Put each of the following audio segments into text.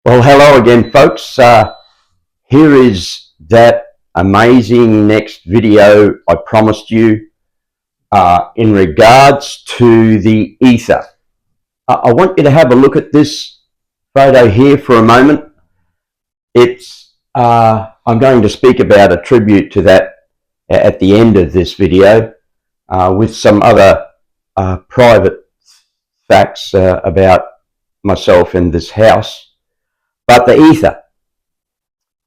Well, hello again, folks. Here is that amazing next video I promised you in regards to the ether. I want you to have a look at this photo here for a moment. I'm going to speak about a tribute to that at the end of this video with some other private facts about myself and this house. But the ether,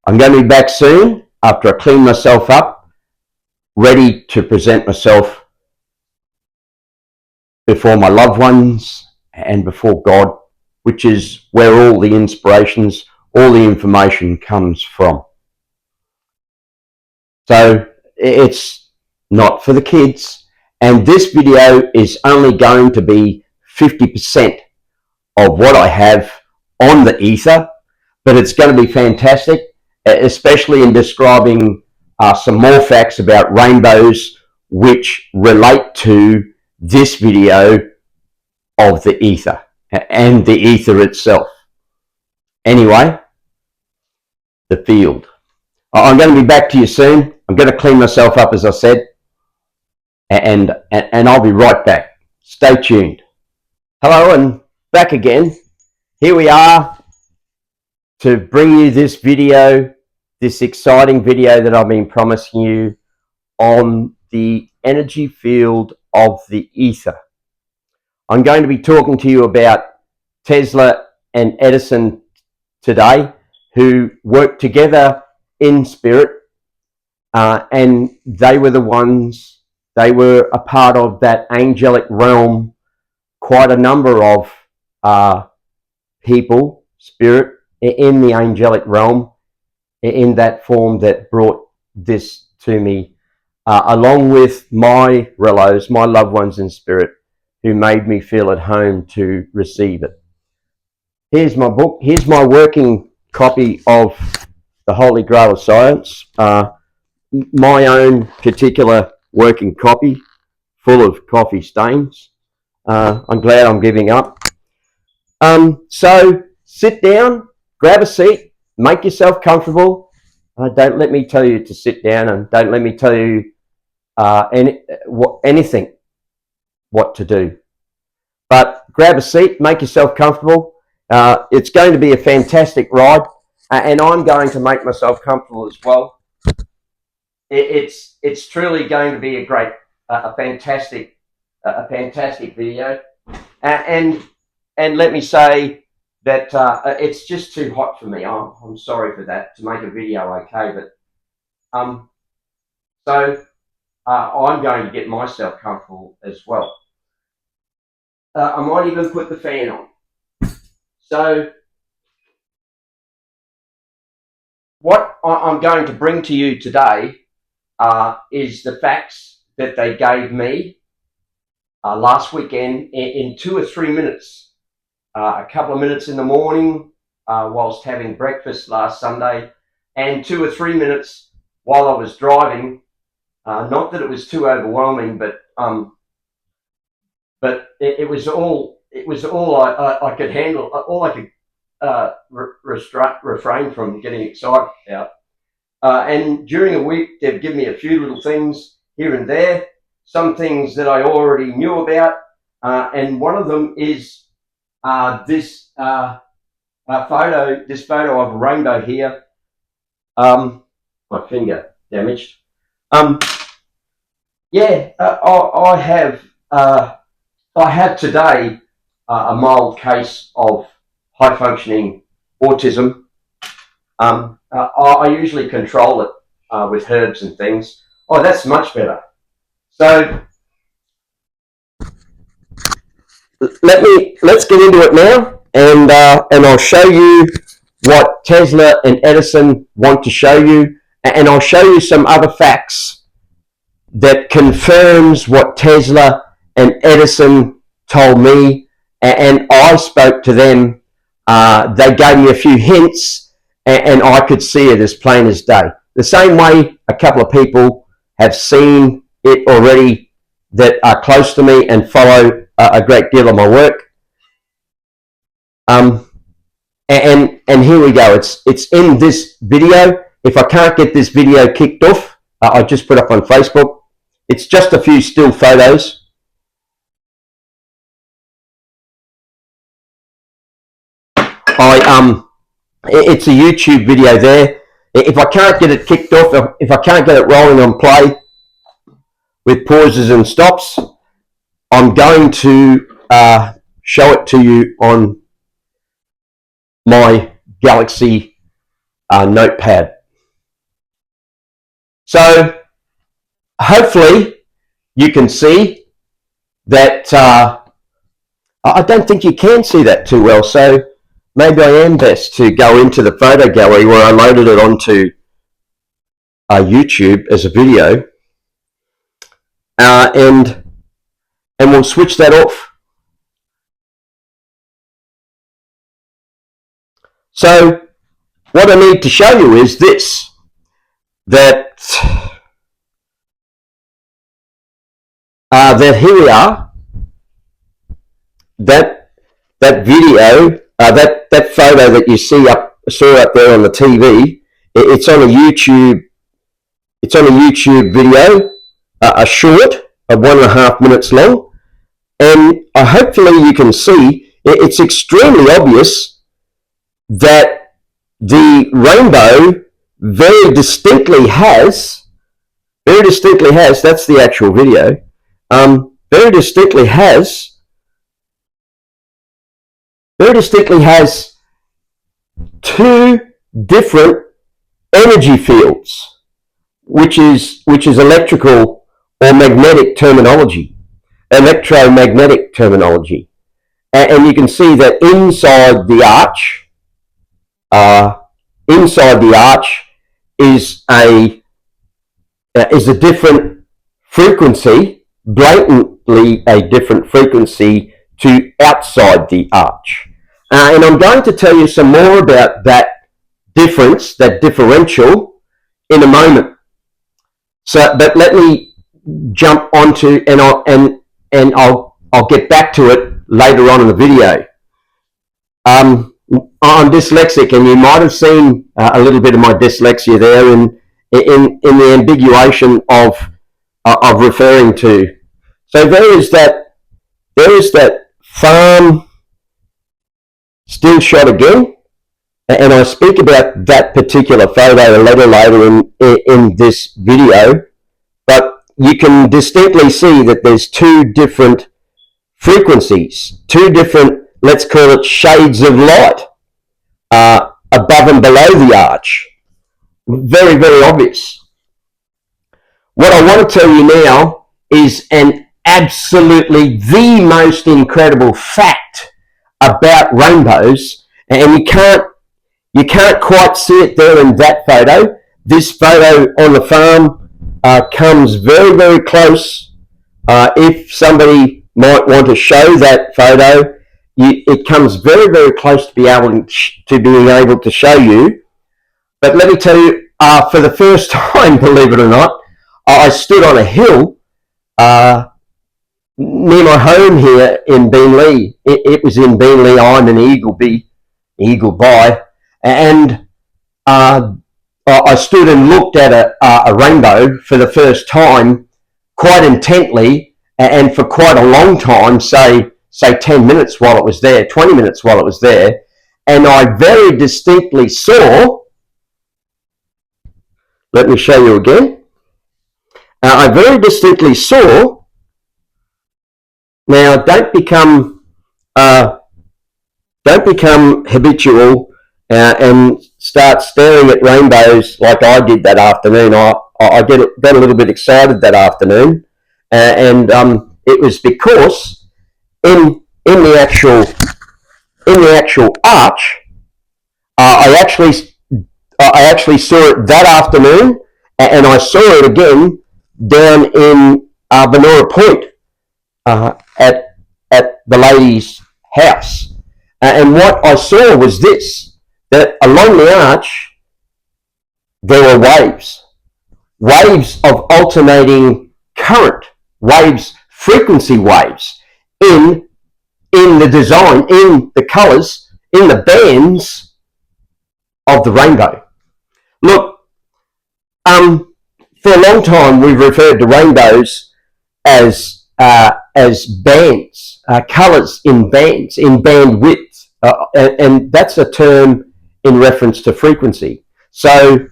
I'm going to be back soon after I clean myself up, ready to present myself before my loved ones and before God, which is where all the inspirations, all the information comes from. So it's not for the kids, and this video is only going to be 50% of what I have on the ether. But it's going to be fantastic, especially in describing some more facts about rainbows which relate to this video of the ether and the ether itself. Anyway, the field. I'm going to be back to you soon. I'm going to clean myself up, as I said, and I'll be right back. Stay tuned. Hello, and back again. Here we are to bring you this video, this exciting video that I've been promising you on the energy field of the ether. I'm going to be talking to you about Tesla and Edison today, who worked together in spirit, and they were a part of that angelic realm. Quite a number of people, spirit, in the angelic realm, in that form that brought this to me, along with my relos, my loved ones in spirit, who made me feel at home to receive it. Here's my book. Here's my working copy of The Holy Grail of Science, my own particular working copy, full of coffee stains. I'm glad I'm giving up. So sit down, grab a seat, make yourself comfortable. Don't let me tell you to sit down, and don't let me tell you anything what to do. But grab a seat, make yourself comfortable. It's going to be a fantastic ride, and I'm going to make myself comfortable as well. It's truly going to be a fantastic video, and let me say that it's just too hot for me. I'm sorry for that, to make a video okay, but so I'm going to get myself comfortable as well. I might even put the fan on. So what I'm going to bring to you today is the facts that they gave me last weekend in 2 or 3 minutes. A couple of minutes in the morning whilst having breakfast last Sunday, and 2 or 3 minutes while I was driving. Not that it was too overwhelming, but it was all I could handle, all I could refrain from getting excited about. And during a week, they've given me a few little things here and there, some things that I already knew about, and one of them is this photo of a rainbow here. My finger damaged. I have today a mild case of high functioning autism. I usually control it with herbs and things. Oh, that's much better. So let's get into it now, and I'll show you what Tesla and Edison want to show you, and I'll show you some other facts that confirms what Tesla and Edison told me, and I spoke to them. They gave me a few hints, and I could see it as plain as day. The same way a couple of people have seen it already that are close to me and follow a great deal of my work. And here we go. It's in this video. If I can't get this video kicked off, I just put up on Facebook. It's just a few still photos. It's a YouTube video there. If I can't get it kicked off, if I can't get it rolling on play with pauses and stops, I'm going to show it to you on my Galaxy notepad. So hopefully you can see that. I don't think you can see that too well, so maybe I am best to go into the photo gallery where I loaded it onto YouTube as a video, and we'll switch that off. So what I need to show you is this, that here we are, that video, that photo that you saw up there on the TV, it's on a YouTube video, a short of 1.5 minutes long, and hopefully you can see it's extremely obvious that the rainbow very distinctly has, that's the actual video, very distinctly has two different energy fields, which is electrical or magnetic terminology, electromagnetic terminology. And you can see that inside the arch is a different frequency, blatantly a different frequency to outside the arch. And I'm going to tell you some more about that difference, that differential, in a moment. So, but let me jump onto, and I'll get back to it later on in the video. I'm dyslexic, and you might have seen a little bit of my dyslexia there in the ambiguation of referring to. So there is that farm still shot again, and I speak about that particular photo a little later in this video, but you can distinctly see that there's two different frequencies, two different, let's call it shades of light, above and below the arch. Very, very obvious. What I want to tell you now is absolutely the most incredible fact about rainbows, and you can't quite see it there in that photo. This photo on the farm comes very, very close. If somebody might want to show that photo, it comes very, very close to being able to show you. But let me tell you, for the first time, believe it or not, I stood on a hill near my home here in Beenleigh. It was in Beenleigh. I'm in Eagleby, and I stood and looked at a rainbow for the first time quite intently and for quite a long time, say 10 minutes while it was there, 20 minutes while it was there, and I very distinctly saw, let me show you again, I very distinctly saw. Now, don't become habitual and start staring at rainbows like I did that afternoon. I got a little bit excited that afternoon, and it was because in the actual arch, I actually saw it that afternoon, and I saw it again down in Benora Point. At the lady's house, and what I saw was this, that along the arch there were waves of alternating current, frequency waves in the design, in the colours, in the bands of the rainbow. Look, for a long time we've referred to rainbows as bands, colours in bands, in band width, and that's a term in reference to frequency. So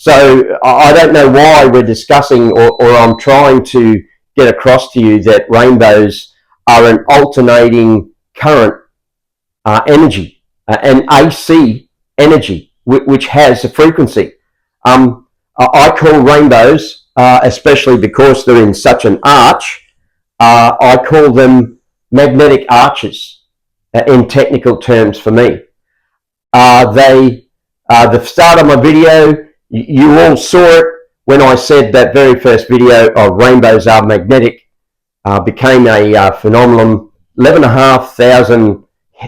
I don't know why we're discussing, or I'm trying to get across to you that rainbows are an alternating current energy, an AC energy, which has a frequency. I call rainbows, especially because they're in such an arch, I call them magnetic arches in technical terms for me. The start of my video, you all saw it when I said that very first video of rainbows are magnetic, became a phenomenon, 11,500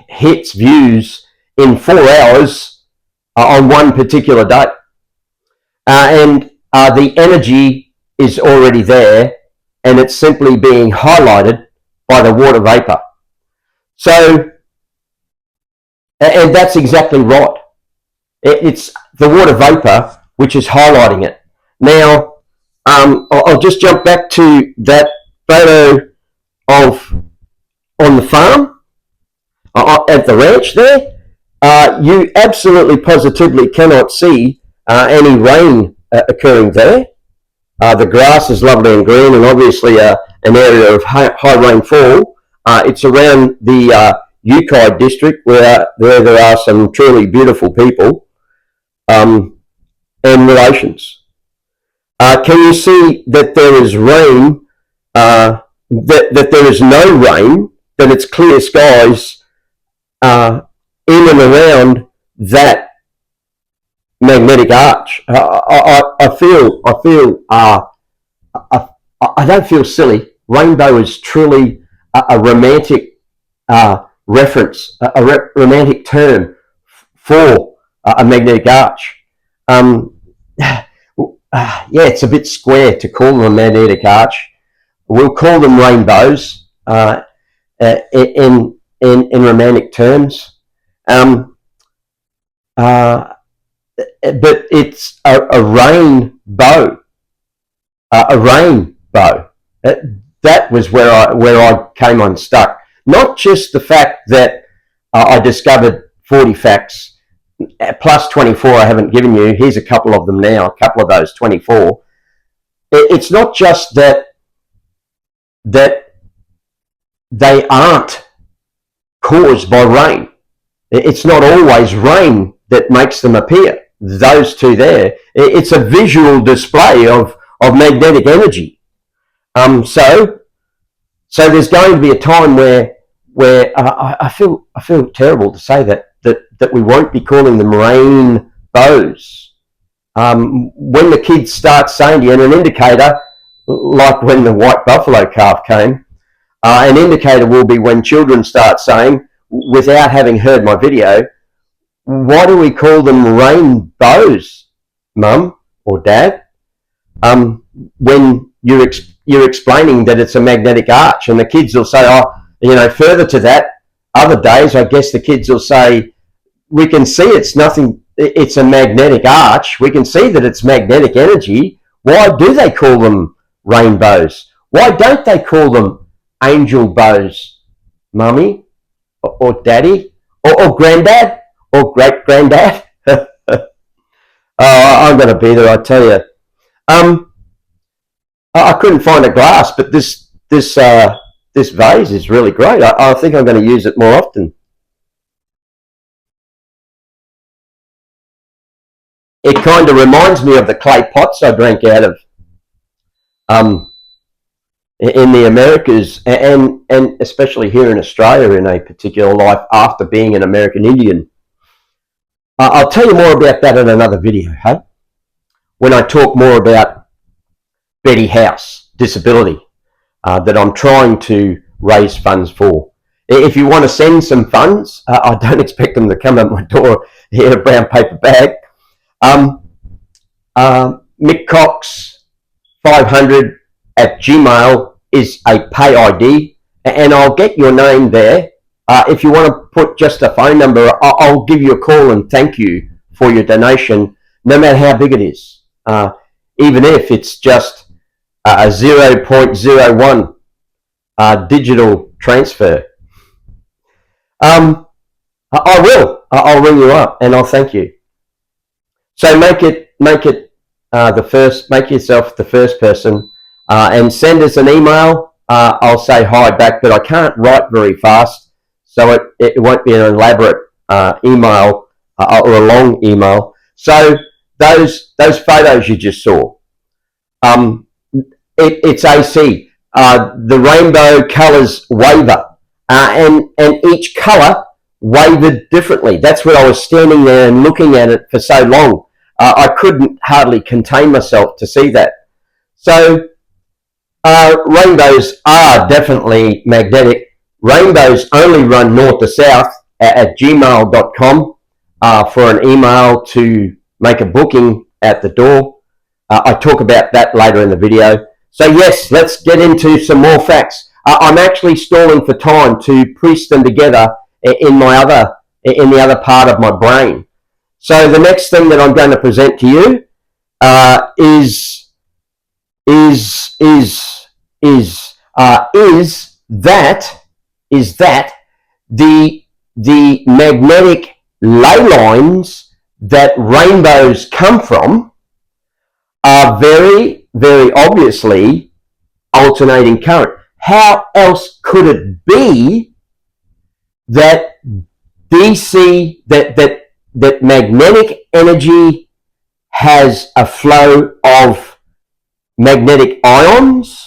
hits, views in 4 hours on one particular day. And the energy is already there, and it's simply being highlighted by the water vapor. So, and that's exactly right. It's the water vapor which is highlighting it. Now, I'll just jump back to that photo of on the farm, at the ranch there. You absolutely positively cannot see any rain occurring there. The grass is lovely and green, and obviously an area of high rainfall. It's around the Yukai district where there are some truly beautiful people and relations. Can you see that there is rain, that there is no rain, that it's clear skies in and around that magnetic arch? I don't feel silly. Rainbow is truly a romantic reference, a romantic term for a magnetic arch. Yeah, it's a bit square to call them a magnetic arch. We'll call them rainbows in romantic terms. But it's a rainbow. A rainbow. That was where I came unstuck. Not just the fact that I discovered 40 facts plus 24 I haven't given you. Here's a couple of them now, a couple of those 24. It's not just that they aren't caused by rain. It's not always rain that makes them appear. Those two there, it's a visual display of magnetic energy. So there's going to be a time where I feel terrible to say that we won't be calling them rainbows. When the kids start saying to you, and an indicator, like when the white buffalo calf came, an indicator will be when children start saying, without having heard my video, why do we call them rainbows, Mum or Dad? When you're explaining that it's a magnetic arch, and the kids will say, further to that, other days, I guess the kids will say, we can see it's nothing, it's a magnetic arch. We can see that it's magnetic energy. Why do they call them rainbows? Why don't they call them angel bows, Mummy or Daddy or Granddad or great-granddad? I'm going to be there, I tell you. I couldn't find a glass, but this vase is really great. I think I'm going to use it more often. It kind of reminds me of the clay pots I drank out of in the Americas, and especially here in Australia in a particular life after being an American Indian. I'll tell you more about that in another video, hey? When I talk more about Betty House disability that I'm trying to raise funds for. If you want to send some funds, I don't expect them to come at my door in a brown paper bag. mickcox500@gmail is a pay ID, and I'll get your name there If you want to put just a phone number, I'll give you a call and thank you for your donation, no matter how big it is. Even if it's just a 0.01 digital transfer. I will. I'll ring you up and I'll thank you. So make yourself the first person, and send us an email. I'll say hi back, but I can't write very fast, so it won't be an elaborate email or a long email. So those photos you just saw, it's AC. The rainbow colours waver, and each colour wavered differently. That's what I was standing there and looking at it for so long. I couldn't hardly contain myself to see that. So rainbows are definitely magnetic. Rainbows only run north to south at gmail.com for an email to make a booking at the door. I talk about that later in the video. So yes, let's get into some more facts. I'm actually stalling for time to piece them together in the other part of my brain. So the next thing that I'm going to present to you is that the magnetic ley lines that rainbows come from are very, very obviously alternating current. How else could it be that DC, that magnetic energy has a flow of magnetic ions,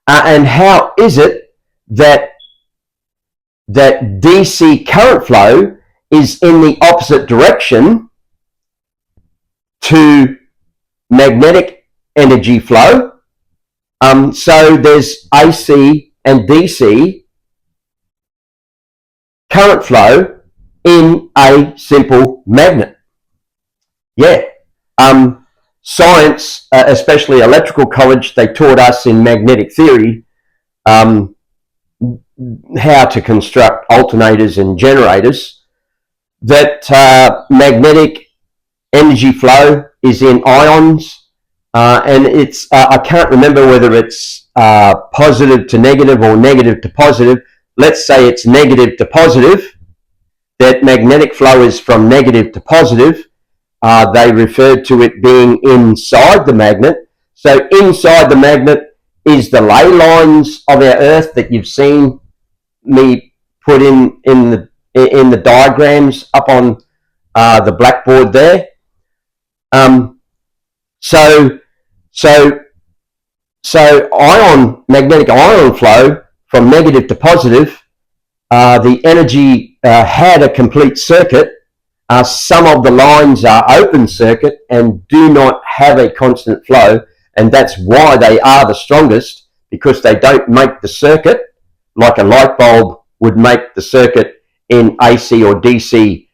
and how is it that DC current flow is in the opposite direction to magnetic energy flow? So there's AC and DC current flow in a simple magnet. Yeah. Science, especially electrical college, they taught us in magnetic theory how to construct alternators and generators, that magnetic energy flow is in ions, and it's I can't remember whether it's positive to negative or negative to positive. Let's say it's negative to positive, that magnetic flow is from negative to positive. They referred to it being inside the magnet. So inside the magnet is the ley lines of our Earth that you've seen me put in the diagrams up on the blackboard there. So magnetic ion flow from negative to positive, the energy had a complete circuit. Some of the lines are open circuit and do not have a constant flow, and that's why they are the strongest, because they don't make the circuit like a light bulb would make the circuit in AC or DC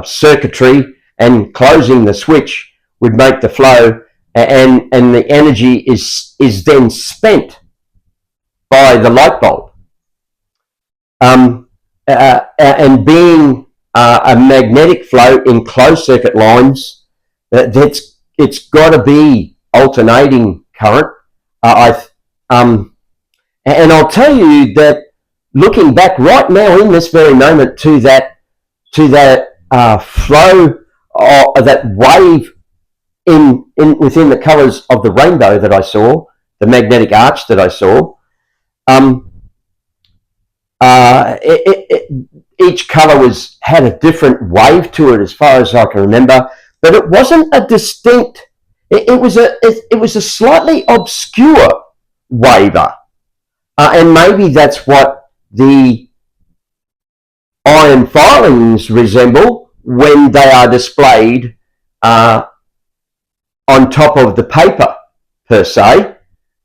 circuitry, and closing the switch would make the flow, and the energy is then spent by the light bulb. And being a magnetic flow in closed circuit lines, it's got to be alternating current. And I'll tell you that looking back right now in this very moment to that flow, that wave in within the colours of the rainbow that I saw, the magnetic arch that I saw, each colour had a different wave to it, as far as I can remember, but it wasn't a distinct. It was a slightly obscure waver, and maybe that's what the iron filings resemble when they are displayed on top of the paper, per se.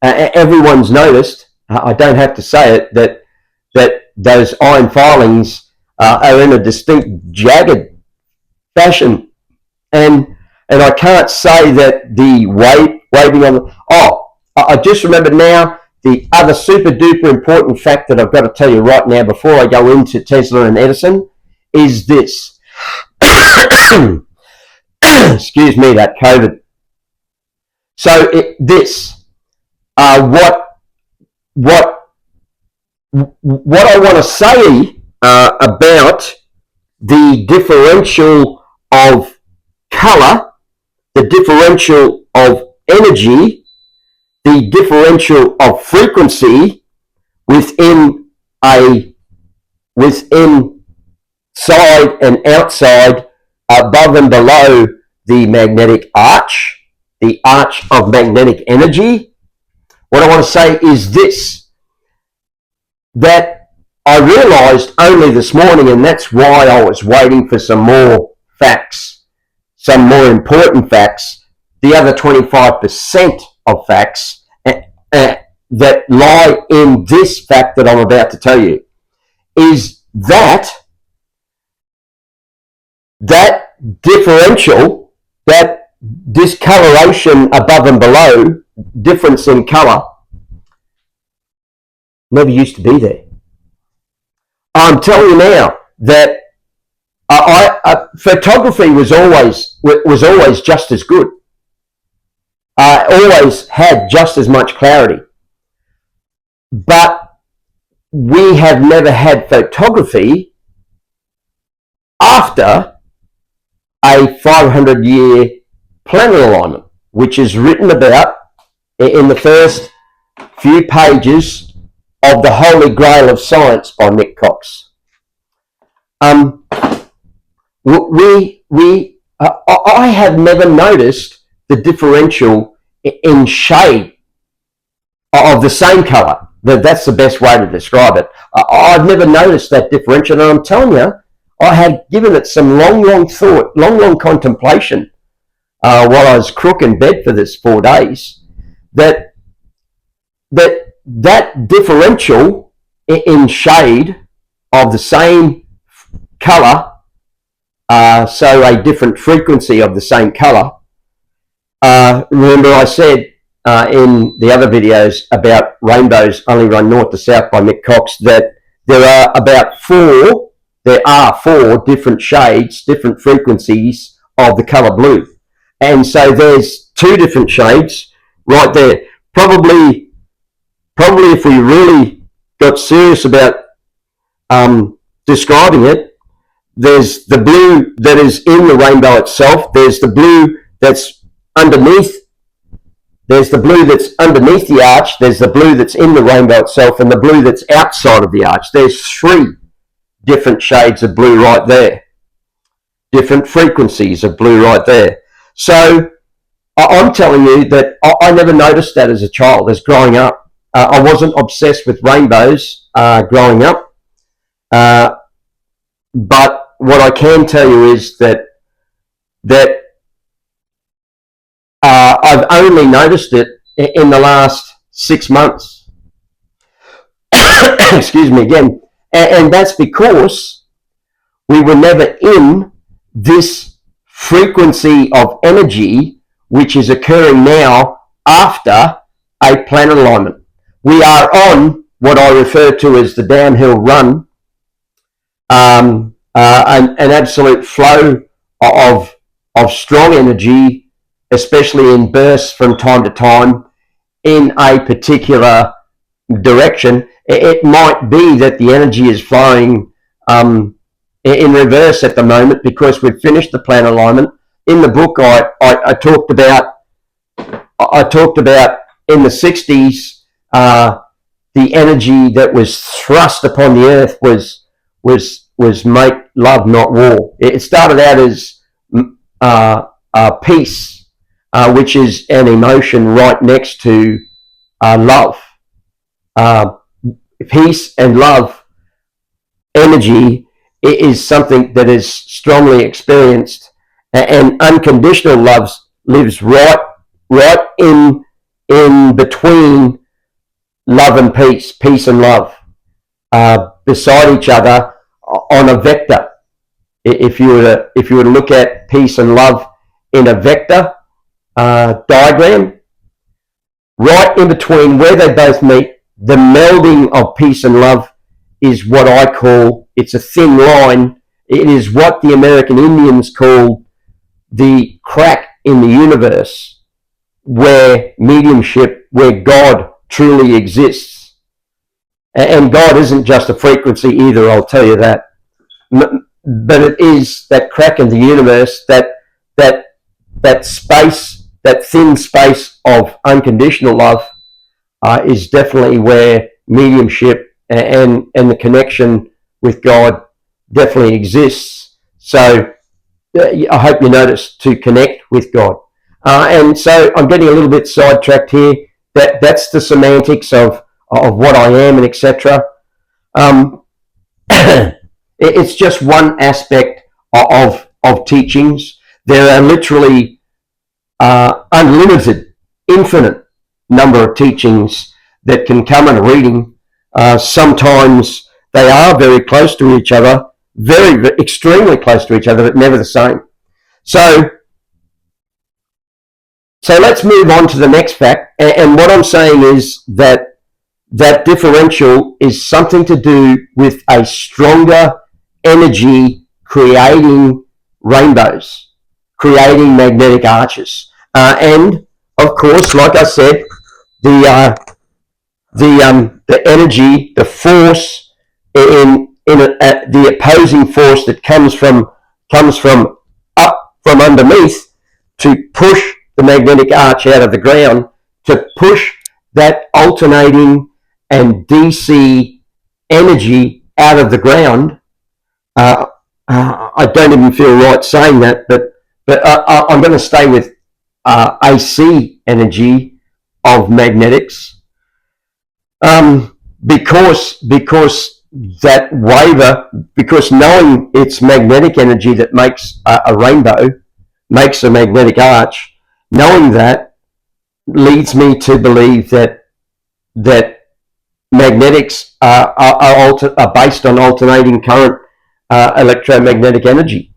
Everyone's noticed. I don't have to say it, that those iron filings are in a distinct jagged fashion, and I can't say that the waving on the, I just remembered now the other super duper important fact that I've got to tell you right now before I go into Tesla and Edison is this. Excuse me, that COVID. So what I want to say about the differential of color, the differential of energy, the differential of frequency within side and outside, above and below the magnetic arch, the arch of magnetic energy. What I want to say is this, that I realized only this morning, and that's why I was waiting for some more facts, some more important facts, the other 25% of facts that lie in this fact that I'm about to tell you, is that differential, that discoloration above and below, difference in color, never used to be there. I'm telling you now that photography was always just as good. Always had just as much clarity. But we have never had photography after a 500-year planet alignment, which is written about in the first few pages of The Holy Grail of Science by Mick Cox. I have never noticed the differential in shade of the same color. That's the best way to describe it. I've never noticed that differential, and I'm telling you, I had given it some long thought, long contemplation while I was crook in bed for this 4 days, that differential in shade of the same color, so a different frequency of the same color. Remember I said in the other videos about rainbows only run north to south by Mick Cox that there are four different shades, different frequencies of the color blue. And so there's 2 different shades right there. Probably if we really got serious about describing it, there's the blue that is in the rainbow itself. There's the blue that's underneath. There's the blue that's underneath the arch. There's the blue that's in the rainbow itself, and the blue that's outside of the arch. There's 3 different shades of blue right there. Different frequencies of blue right there. So I'm telling you that I never noticed that as a child, as growing up. I wasn't obsessed with rainbows growing up. But what I can tell you is that I've only noticed it in the last 6 months. Excuse me again. And that's because we were never in this frequency of energy which is occurring now after a planet alignment. We are on what I refer to as the downhill run, an absolute flow of strong energy, especially in bursts from time to time in a particular direction. It might be that the energy is flowing in reverse at the moment because we've finished the planet alignment. In the book, I talked about in the 60s, the energy that was thrust upon the earth was make love, not war. It started out as peace, which is an emotion right next to love. Peace and love energy is something that is strongly experienced, and unconditional love lives right in between love and peace and love, beside each other on a vector. If you were to look at peace and love in a vector diagram, right in between where they both meet, the melding of peace and love is what I call, it's a thin line. It is what the American Indians call the crack in the universe, where mediumship, where God truly exists. And God isn't just a frequency either, I'll tell you that. But it is that crack in the universe, that space, that thin space of unconditional love, is definitely where mediumship and the connection with God definitely exists. So I hope you notice, to connect with God. And so I'm getting a little bit sidetracked here. That's the semantics of what I am and etc. It's just one aspect of teachings. There are literally unlimited, infinite number of teachings that can come in a reading. Sometimes they are very close to each other, very extremely close to each other, but never the same. So let's move on to the next fact. And what I'm saying is that differential is something to do with a stronger energy creating rainbows, creating magnetic arches. And of course, like I said, the energy, the force the opposing force that comes from up from underneath to push the magnetic arch out of the ground, to push that alternating and DC energy out of the ground. I don't even feel right saying that, but I'm going to stay with AC energy of magnetics, because that waver, because knowing it's magnetic energy that makes a rainbow, makes a magnetic arch, knowing that leads me to believe that magnetics are based on alternating current, electromagnetic energy.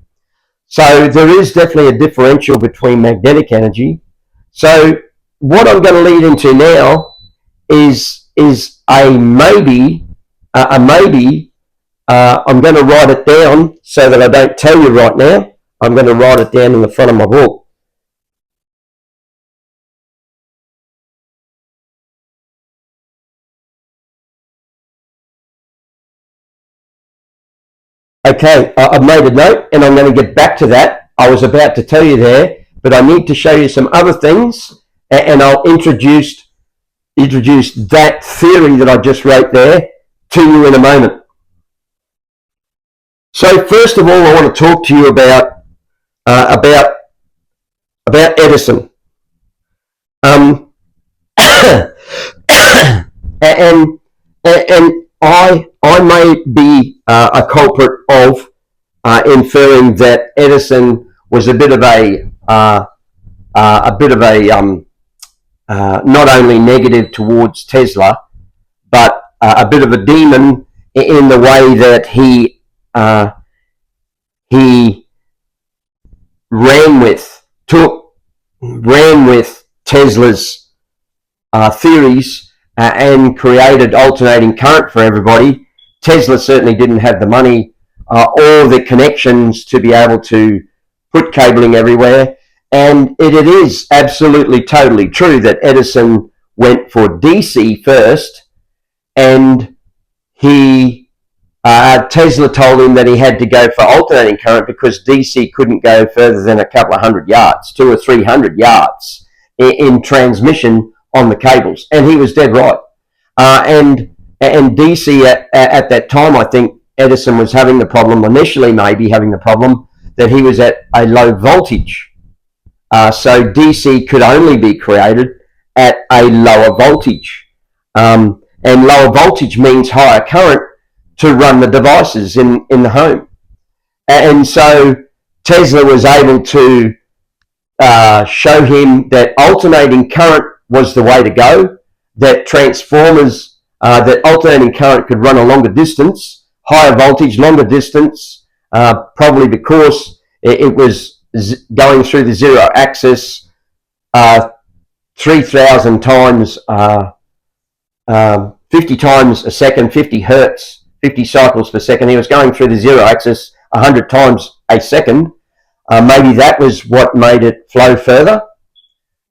So there is definitely a differential between magnetic energy. So what I'm going to lead into now is a maybe. I'm going to write it down so that I don't tell you right now. I'm going to write it down in the front of my book. Okay, I've made a note, and I'm going to get back to that. I was about to tell you there, but I need to show you some other things, and I'll introduce that theory that I just wrote there to you in a moment. So first of all, I want to talk to you about Edison. And I may be a culprit of inferring that Edison was a bit of a not only negative towards Tesla, but a bit of a demon in the way that he ran with Tesla's theories and created alternating current for everybody. Tesla certainly didn't have the money or the connections to be able to put cabling everywhere. And it is absolutely totally true that Edison went for DC first, and Tesla told him that he had to go for alternating current because DC couldn't go further than a couple of 100 yards, 200 or 300 yards in transmission on the cables, and he was dead right. And DC at that time, I think Edison was having the problem, initially maybe having the problem, that he was at a low voltage. So DC could only be created at a lower voltage. And lower voltage means higher current to run the devices in the home. And so Tesla was able to show him that alternating current was the way to go, that transformers, that alternating current could run a longer distance, higher voltage, longer distance, probably because it was going through the zero axis 3,000 times, 50 times a second, 50 hertz, 50 cycles per second. He was going through the zero axis 100 times a second. Maybe that was what made it flow further.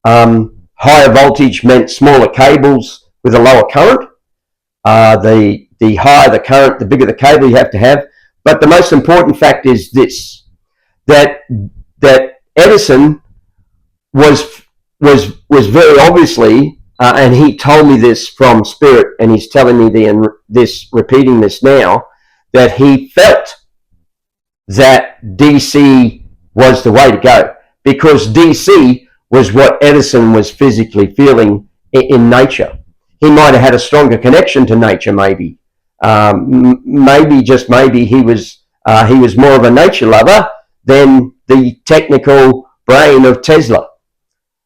Higher voltage meant smaller cables with a lower current. The higher the current, the bigger the cable you have to have. But the most important fact is this, that Edison was very obviously, and he told me this from spirit, and he's telling me repeating this now, that he felt that DC was the way to go, because DC was what Edison was physically feeling in nature. He might have had a stronger connection to nature, maybe. Just maybe he was more of a nature lover than the technical brain of Tesla.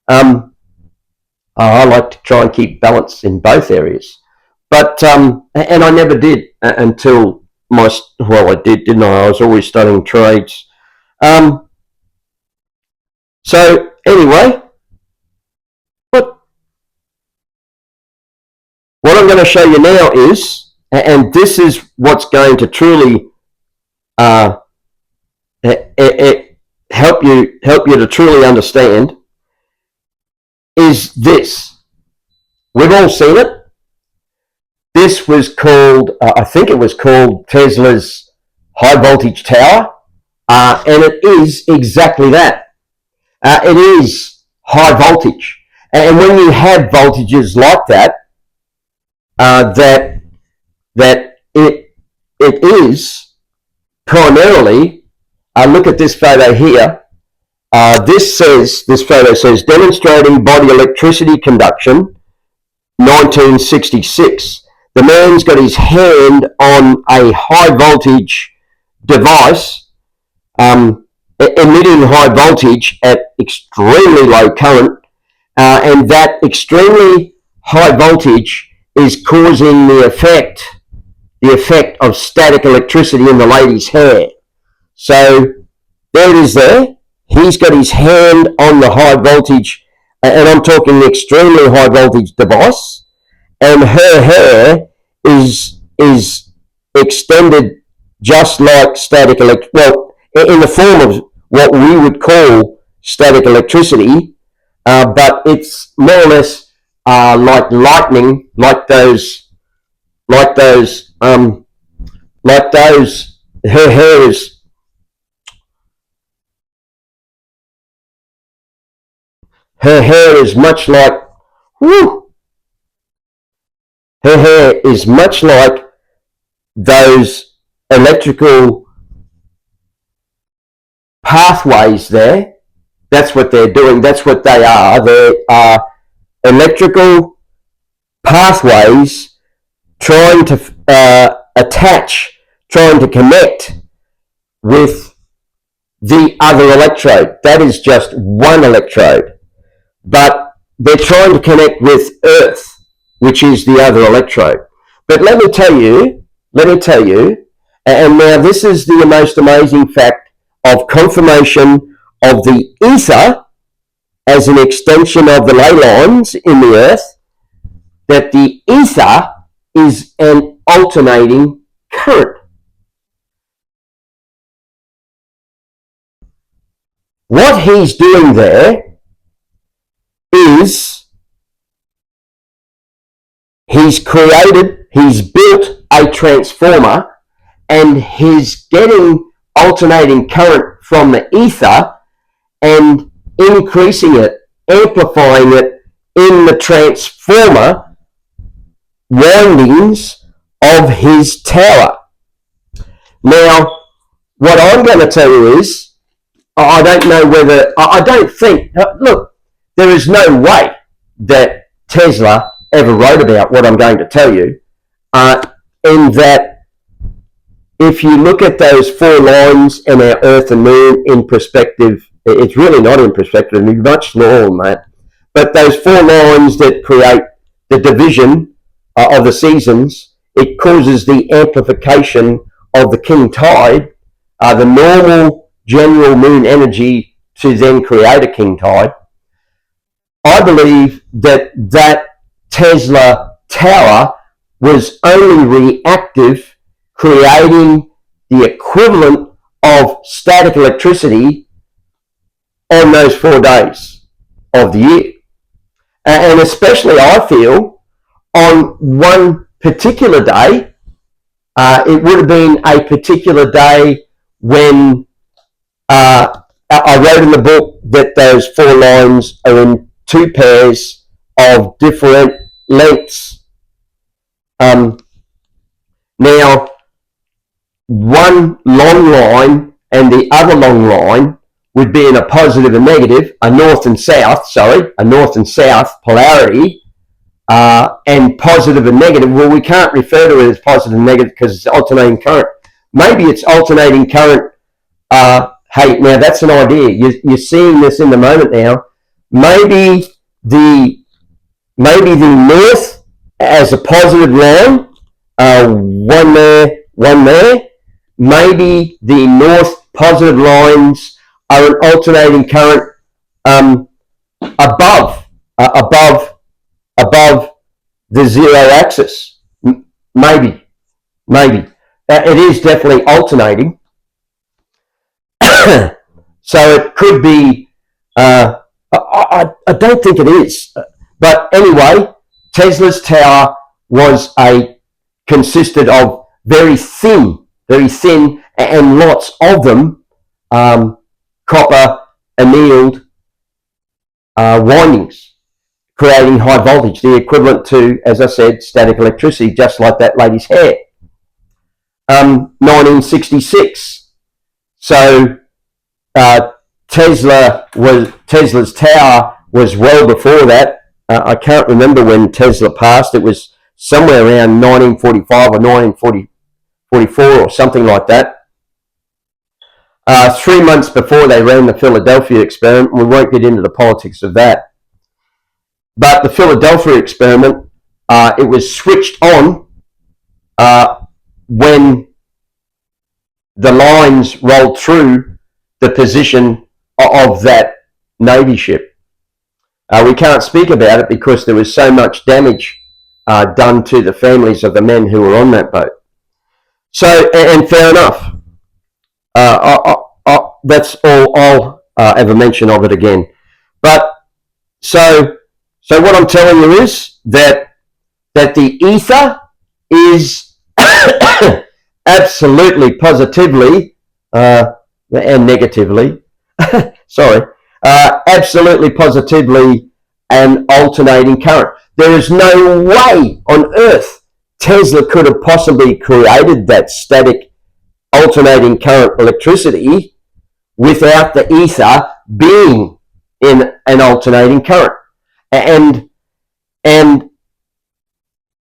I like to try and keep balance in both areas, but and I never did until I did, didn't I? I was always studying trades. So anyway, what I'm going to show you now is, and this is what's going to truly help you to truly understand, is this. We've all seen it. This was called, I think it was called Tesla's high voltage tower, and it is exactly that. It is high voltage, and when you have voltages like that, that it is primarily. Look at this photo here. This photo says demonstrating body electricity conduction, 1966. The man's got his hand on a high voltage device, emitting high voltage at extremely low current, and that extremely high voltage is causing the effect of static electricity in the lady's hair. So there it is there. He's got his hand on the high voltage, and I'm talking the extremely high voltage device, and her hair is extended just like static in the form of what we would call static electricity, but it's more or less like lightning, like those. Her hair is. Her hair is much like. Her hair is much like those electrical pathways there. That's what they're doing. That's what they are. They are electrical pathways trying to trying to connect with the other electrode. That is just one electrode. But they're trying to connect with Earth, which is the other electrode. But let me tell you, and now this is the most amazing fact of confirmation of the ether as an extension of the ley lines in the Earth, that the ether is an alternating current. What he's doing there is he's built a transformer, and he's getting alternating current from the ether and increasing it, amplifying it in the transformer windings of his tower. Now, what I'm going to tell you is, I don't think, look, there is no way that Tesla ever wrote about what I'm going to tell you, in that if you look at those four lines in our Earth and Moon in perspective, it's really not in perspective, it's much smaller than that, but those four lines that create the division of the seasons, it causes the amplification of the king tide, the normal general moon energy to then create a king tide. I believe that Tesla tower was only reactive, creating the equivalent of static electricity on those 4 days of the year. And especially, I feel, on one particular day, it would have been a particular day when I wrote in the book that those 4 lines are in 2 pairs of different lengths. Now, one long line and the other long line would be in a positive and negative, a north and south polarity, and positive and negative. Well, we can't refer to it as positive and negative because it's alternating current. Maybe it's alternating current. Hey, now that's an idea. You're seeing this in the moment now. Maybe the north as a positive line, one there. Maybe the north positive lines are an alternating current above the zero axis. Maybe. It is definitely alternating. So it could be, I don't think it is. But anyway, Tesla's tower consisted of very thin, and lots of them, copper annealed windings, creating high voltage, the equivalent to, as I said, static electricity, just like that lady's hair. 1966. So Tesla's tower was well before that. I can't remember when Tesla passed. It was somewhere around 1945 or 1944 or something like that. 3 months before they ran the Philadelphia experiment. We won't get into the politics of that. But the Philadelphia experiment, it was switched on when the lines rolled through the position of that Navy ship. We can't speak about it because there was so much damage done to the families of the men who were on that boat. So, and fair enough. That's all I'll ever mention of it again. But so what I'm telling you is that the ether is absolutely, positively, and negatively, absolutely, positively an alternating current. There is no way on earth Tesla could have possibly created that static alternating current electricity without the ether being in an alternating current. And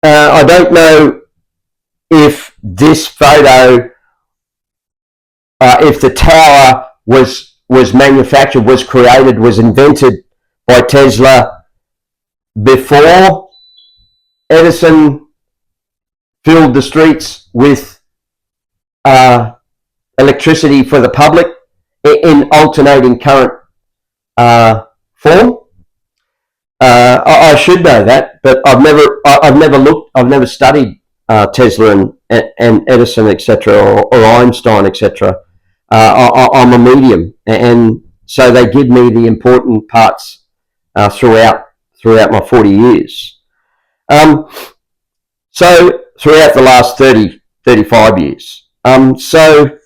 I don't know if this photo, if the tower was manufactured, was created, was invented by Tesla before Edison filled the streets with electricity for the public in alternating current form. I should know that, but I've never studied Tesla and Edison, etc., or Einstein, etc. I'm a medium, and so they give me the important parts throughout my 40 years. So throughout the last 35 years. So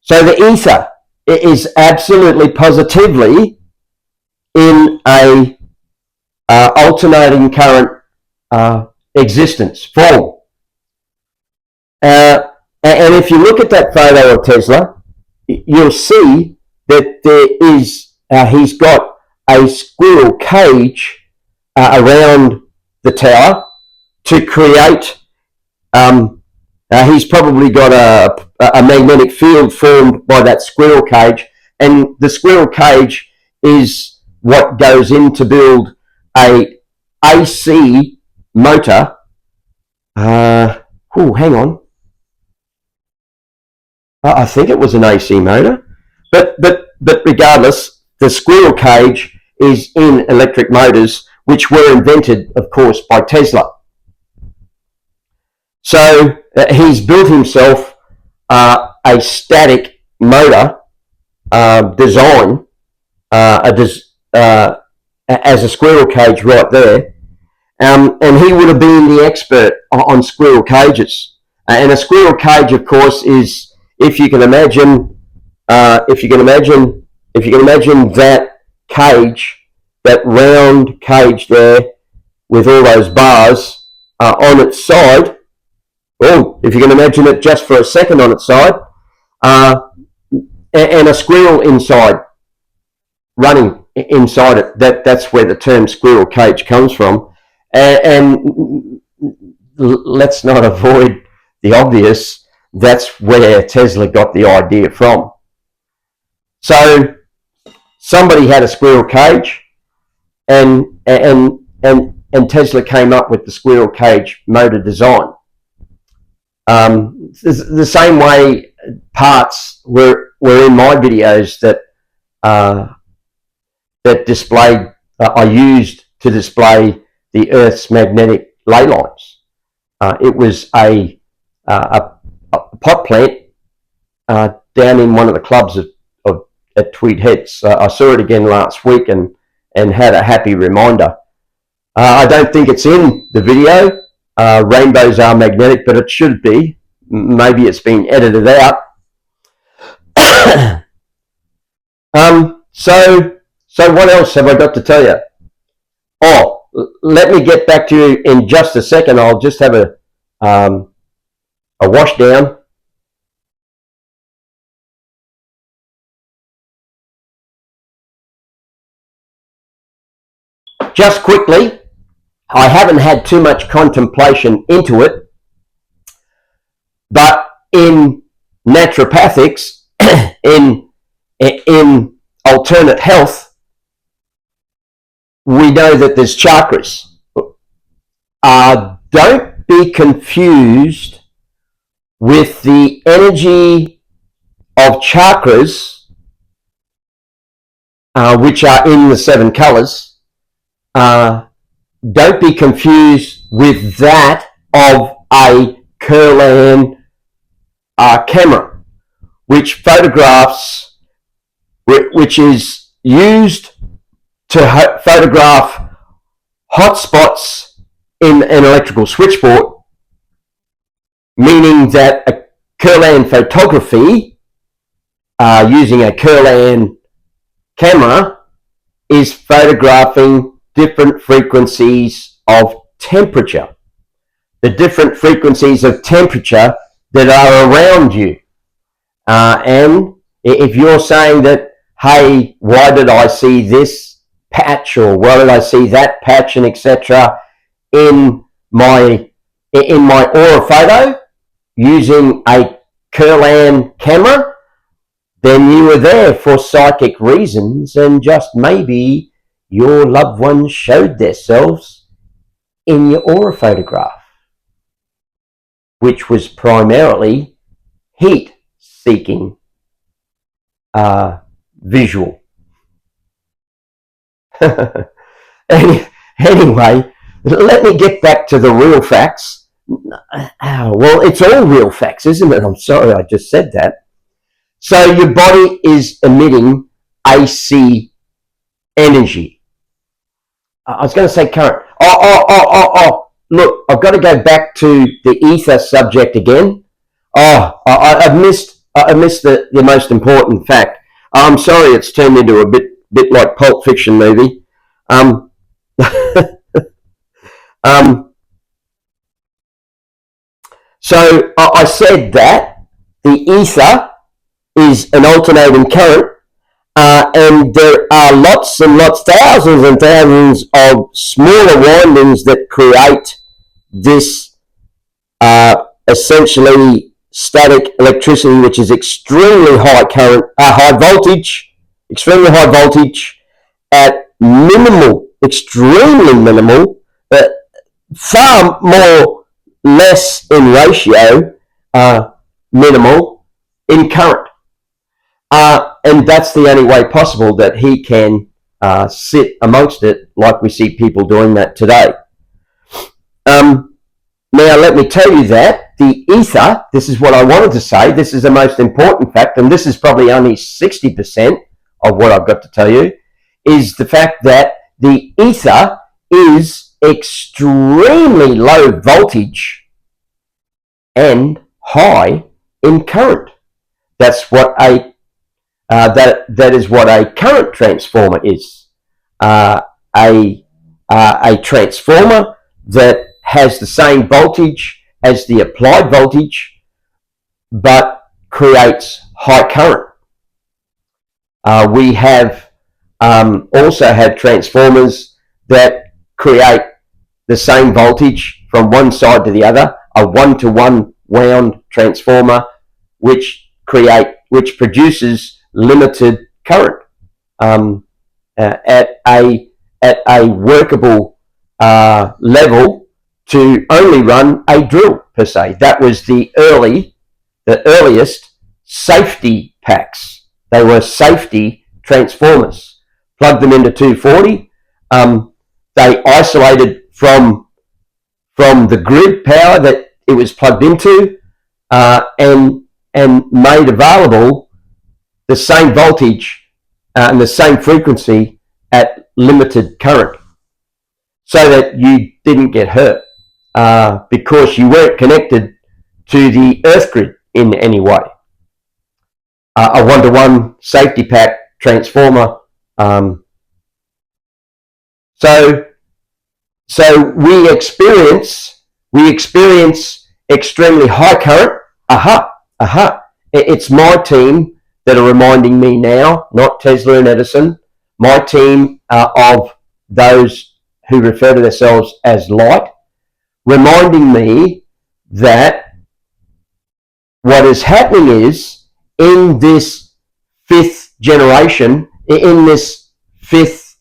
the ether is absolutely, positively in a alternating current existence form. And if you look at that photo of Tesla, you'll see that he's got a squirrel cage around the tower to create. He's probably got a magnetic field formed by that squirrel cage, and the squirrel cage is what goes in to build a AC motor. Hang on. I think it was an AC motor, but regardless, the squirrel cage is in electric motors, which were invented, of course, by Tesla. So he's built himself a static motor design as a squirrel cage right there. And he would have been the expert on squirrel cages. And a squirrel cage, of course, is, if you can imagine that cage, that round cage there with all those bars on its side. Oh, if you can imagine it just for a second on its side, and a squirrel inside, running inside it. That's where the term squirrel cage comes from. And let's not avoid the obvious. That's where Tesla got the idea from. So somebody had a squirrel cage, and Tesla came up with the squirrel cage motor design. The same way parts were in my videos that displayed, I used to display the Earth's magnetic ley lines. It was a pot plant down in one of the clubs at Tweed Heads. I saw it again last week and had a happy reminder. I don't think it's in the video. Rainbows are magnetic, but it should be. Maybe it's been edited out. So what else have I got to tell you? Oh, let me get back to you in just a second. I'll just have a wash down. Just quickly, I haven't had too much contemplation into it, but in naturopathics, in alternate health, we know that there's chakras. Don't be confused with the energy of chakras, which are in the 7 colors. Don't be confused with that of a Kerlan camera, which photographs, which is used to photograph hotspots in an electrical switchboard, meaning that a Kerlan photography using a Kerlan camera is photographing different frequencies of temperature, the different frequencies of temperature that are around you. And if you're saying that, hey, why did I see this patch, or why did I see that patch, and etc. in my aura photo using a Kerlan camera, then you were there for psychic reasons, and just maybe your loved ones showed themselves in your aura photograph, which was primarily heat-seeking visual. Anyway, let me get back to the real facts. Well, it's all real facts, isn't it? I'm sorry I just said that. So your body is emitting AC energy. I was going to say current. Look, I've got to go back to the ether subject again. I've missed the most important fact. I'm sorry, it's turned into a bit like Pulp Fiction movie. So I said that the ether is an alternating current, and there are lots and lots, thousands and thousands of smaller windings that create this essentially static electricity, which is extremely high current, high voltage, extremely high voltage at minimal, extremely minimal, far more less in ratio, minimal in current. And that's the only way possible that he can sit amongst it like we see people doing that today. Now, let me tell you that the ether, this is what I wanted to say, this is the most important fact, and this is probably only 60% of what I've got to tell you, is the fact that the ether is extremely low voltage and high in current. That's what that is what a current transformer is. A transformer that has the same voltage as the applied voltage, but creates high current. We have also had transformers that create the same voltage from one side to the other, a one-to-one wound transformer, which produces limited current at a workable level to only run a drill per se. That was the earliest safety packs. They were safety transformers. Plugged them into 240. They isolated from the grid power that it was plugged into, and made available the same voltage and the same frequency at limited current, so that you didn't get hurt because you weren't connected to the earth grid in any way. A one-to-one safety pack transformer. So we experience extremely high current. It's my team that are reminding me now, not Tesla and Edison, my team of those who refer to themselves as light, reminding me that what is happening is, in this fifth generation, in this fifth,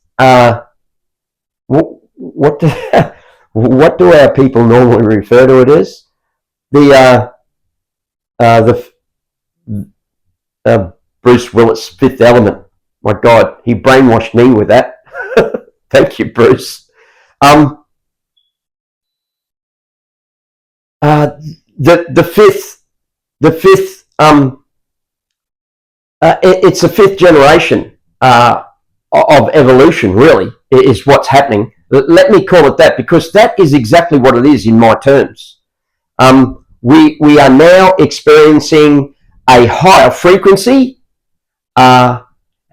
what do our people normally refer to it as? Bruce Willis' Fifth Element. My God, he brainwashed me with that. Thank you, Bruce. It's a fifth generation of evolution, really, is what's happening. Let me call it that, because that is exactly what it is in my terms. We are now experiencing a higher frequency, and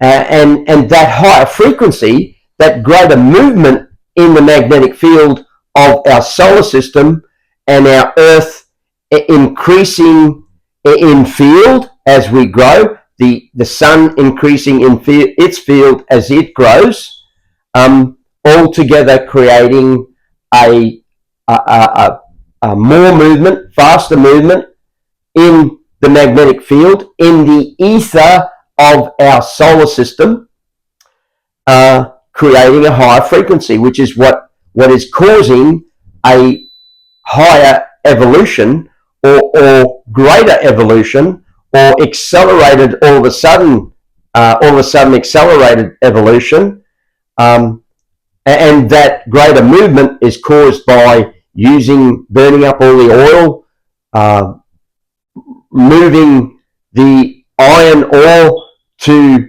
that higher frequency, that greater movement in the magnetic field of our solar system and our Earth increasing in field as we grow, the sun increasing in its field as it grows, altogether creating a more movement, faster movement in the magnetic field, in the ether of our solar system, creating a higher frequency, which is what is causing a higher evolution, or greater evolution, or accelerated all of a sudden accelerated evolution, and that greater movement is caused by burning up all the oil, moving the iron ore to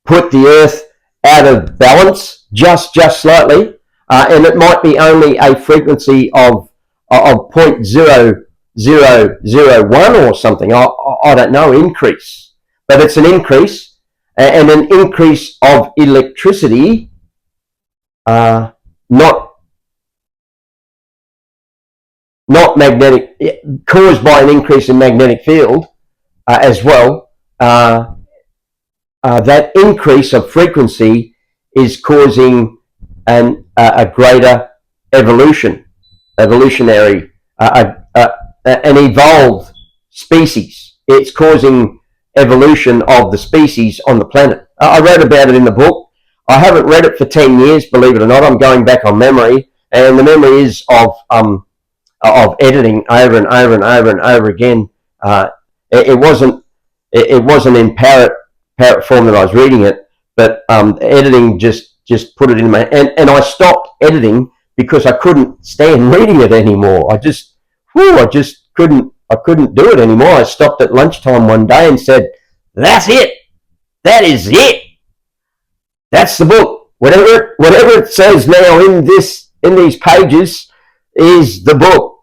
put the earth out of balance just slightly, and it might be only a frequency of 0.0001 or something, I don't know, increase, but it's an increase, and an increase of electricity, not magnetic, caused by an increase in magnetic field as well. That increase of frequency is causing a greater evolutionary, an evolved species. It's causing evolution of the species on the planet. I wrote about it in the book. I haven't read it for 10 years, believe it or not. I'm going back on memory, and the memory is of editing over and over and over and over again. It wasn't in parrot form that I was reading it, but editing just put it in my, and I stopped editing because I couldn't stand reading it anymore. I couldn't do it anymore. I stopped at lunchtime one day and said, "That's it. That is it. That's the book. Whatever it says now in these pages is the book.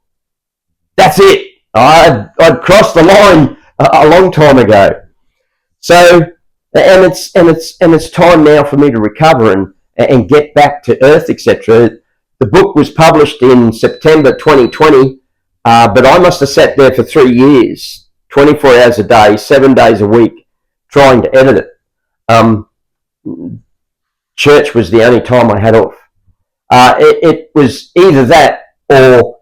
That's it. I'd crossed the line a long time ago." So, and it's time now for me to recover and get back to earth, etc. The book was published in September 2020, but I must have sat there for 3 years, 24 hours a day, 7 days a week, trying to edit it. Church was the only time I had off. It was either that or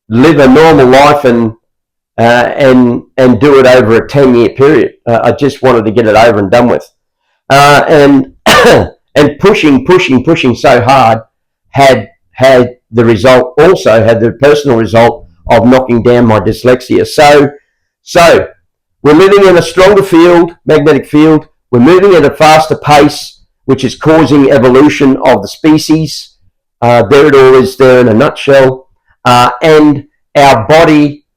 live a normal life and do it over a 10-year period. I just wanted to get it over and done with. And and pushing so hard had the result, also had the personal result of knocking down my dyslexia. So we're living in a stronger field, magnetic field. We're moving at a faster pace, which is causing evolution of the species. There it all is there in a nutshell. And our body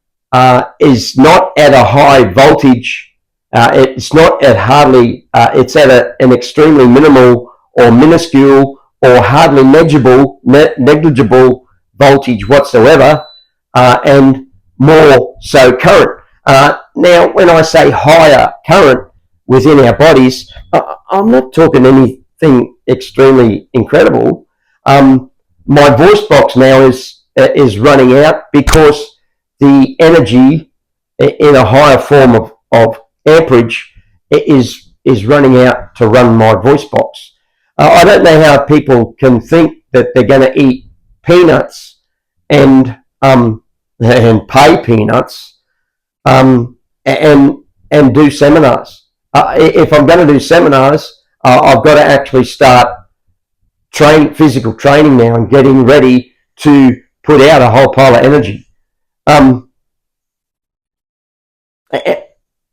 is not at a high voltage. It's not at hardly, it's at an extremely minimal or minuscule or hardly negligible voltage whatsoever, and more so current. Now, when I say higher current within our bodies, I'm not talking anything extremely incredible. My voice box now is running out because the energy in a higher form of amperage is running out to run my voice box. I don't know how people can think that they're going to eat peanuts and pay peanuts and do seminars. If I'm going to do seminars, I've got to actually start physical training now and getting ready to put out a whole pile of energy. And I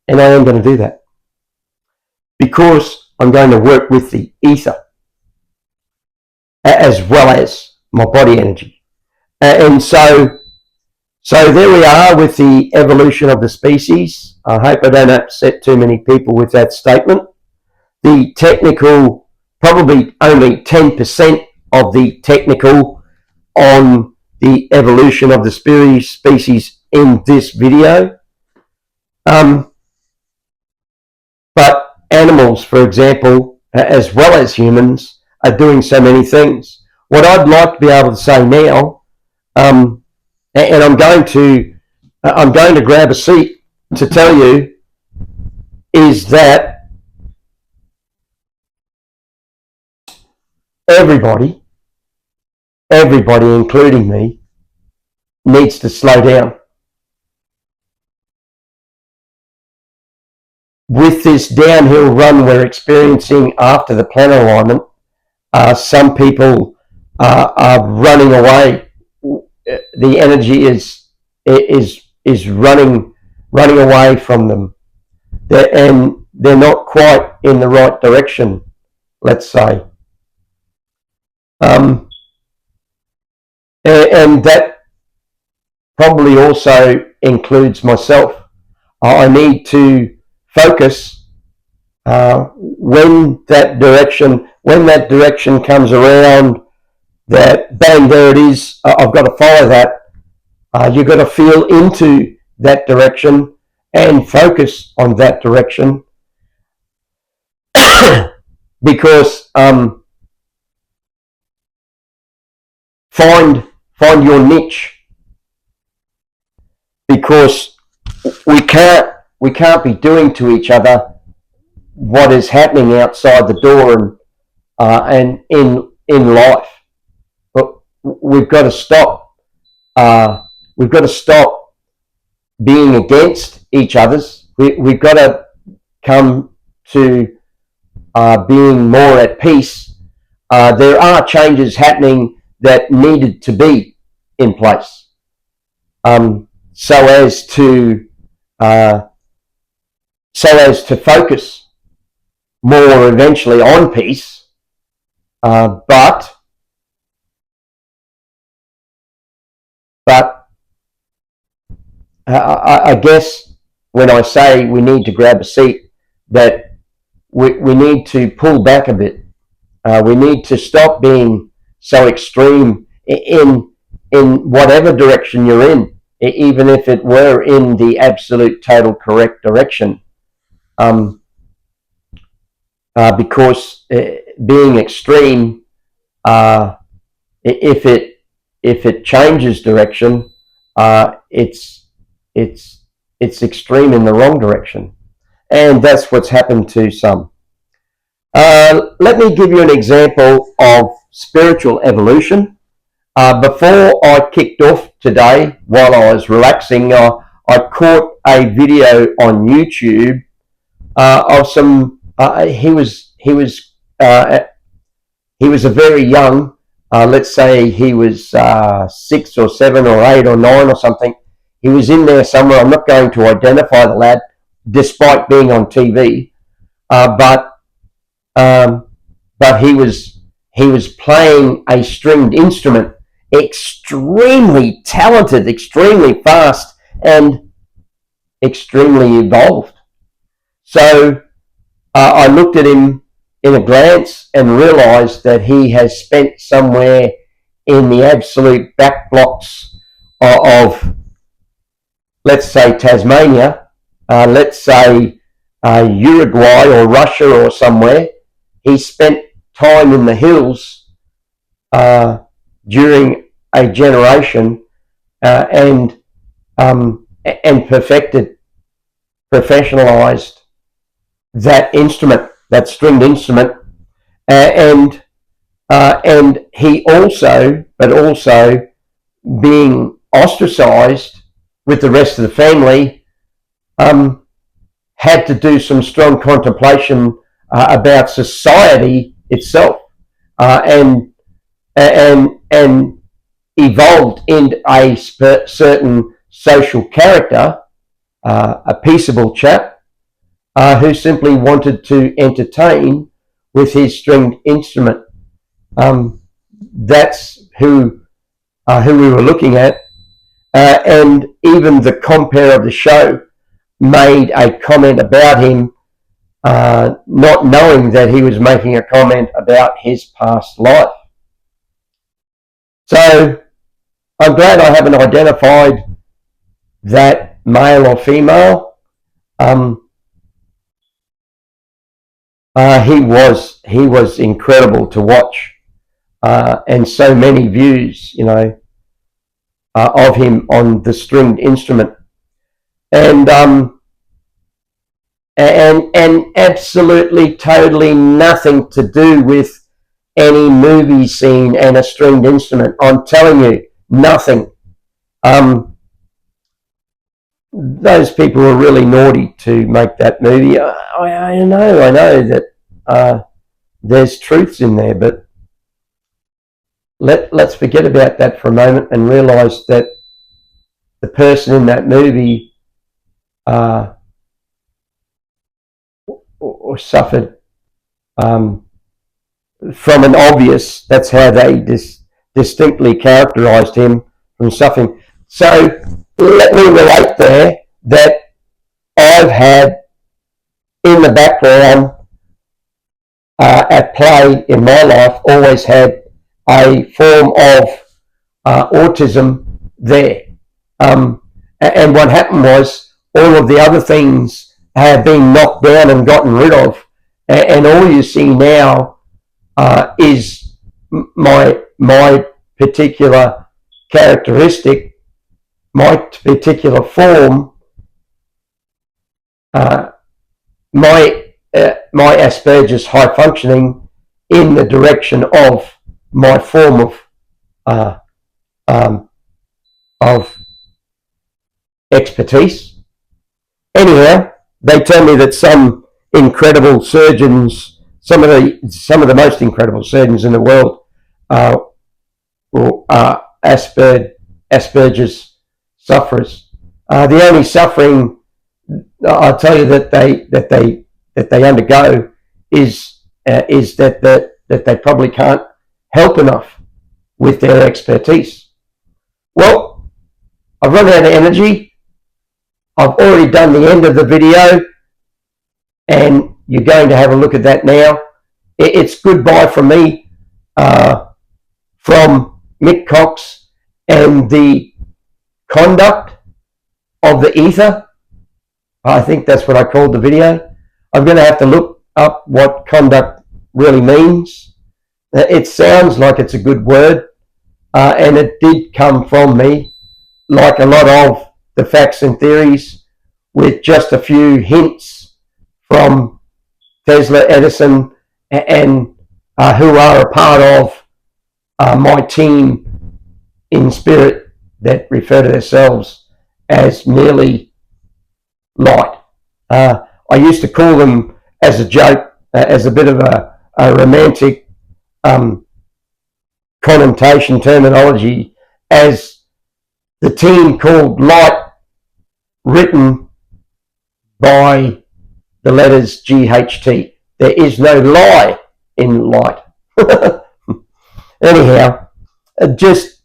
am going to do that because I'm going to work with the ether as well as my body energy. And so there we are with the evolution of the species. I hope I don't upset too many people with that statement. The technical, probably only 10% of the technical on the evolution of the species in this video. But animals, for example, as well as humans, are doing so many things. What I'd like to be able to say now, and I'm going to grab a seat to tell you, is that everybody, including me, needs to slow down. With this downhill run we're experiencing after the planet alignment, some people are running away. The energy is running away from them, and they're not quite in the right direction, let's say. And that probably also includes myself. I need to focus when that direction comes around, that bang, there it is, I've got to follow that. You've got to feel into that direction and focus on that direction because find your niche, because we can't be doing to each other what is happening outside the door and in life. But we've got to stop. We've got to stop being against each other's. We've got to come to being more at peace. There are changes happening that needed to be in place, so as to focus more eventually on peace. But I guess when I say we need to grab a seat, that we need to pull back a bit. We need to stop being so extreme in whatever direction you're in, even if it were in the absolute total correct direction. Because being extreme, if it changes direction, it's extreme in the wrong direction, and that's what's happened to some. Let me give you an example of spiritual evolution. Before I kicked off today, while I was relaxing, I caught a video on YouTube of some. He was a very young. Let's say he was 6 or 7 or 8 or 9 or something. He was in there somewhere. I'm not going to identify the lad, despite being on TV. But he was playing a stringed instrument, extremely talented, extremely fast, and extremely evolved. So I looked at him in a glance and realised that he has spent somewhere in the absolute back blocks of let's say Tasmania, let's say Uruguay or Russia or somewhere. He spent time in the hills during a generation and perfected, professionalised that instrument, that stringed instrument, and he also being ostracised with the rest of the family, had to do some strong contemplation about society itself, and evolved into a certain social character, a peaceable chap who simply wanted to entertain with his stringed instrument. That's who we were looking at. And even the compere of the show made a comment about him, not knowing that he was making a comment about his past life. So I'm glad I haven't identified that male or female. He was incredible to watch, and so many views, of him on the stringed instrument, and absolutely totally nothing to do with any movie scene and a stringed instrument. I'm telling you, nothing. Those people were really naughty to make that movie. I know that there's truths in there, but let's forget about that for a moment and realise that the person in that movie or suffered from an obvious, that's how they distinctly characterised him, from suffering. So let me relate there that I've had in the background at play in my life, always had a form of autism there. And what happened was all of the other things have been knocked down and gotten rid of. And all you see now is my particular characteristic, my particular form, my Asperger's high functioning in the direction of my form of expertise. Anyhow, they tell me that some incredible surgeons, some of the most incredible surgeons in the world, are Asperger's sufferers. The only suffering I'll tell you that they undergo is that they probably can't help enough with their expertise. Well, I've run out of energy. I've already done the end of the video, and you're going to have a look at that now. It's goodbye from me, from Mick Cox, and the conduct of the ether. I think that's what I called the video. I'm going to have to look up what conduct really means. It sounds like it's a good word, and it did come from me, like a lot of the facts and theories, with just a few hints from Tesla, Edison, and who are a part of my team in spirit that refer to themselves as merely light. I used to call them, as a joke, as a bit of a romantic connotation terminology, as the team called Light, written by the letters GHT. There is no lie in light. Anyhow, just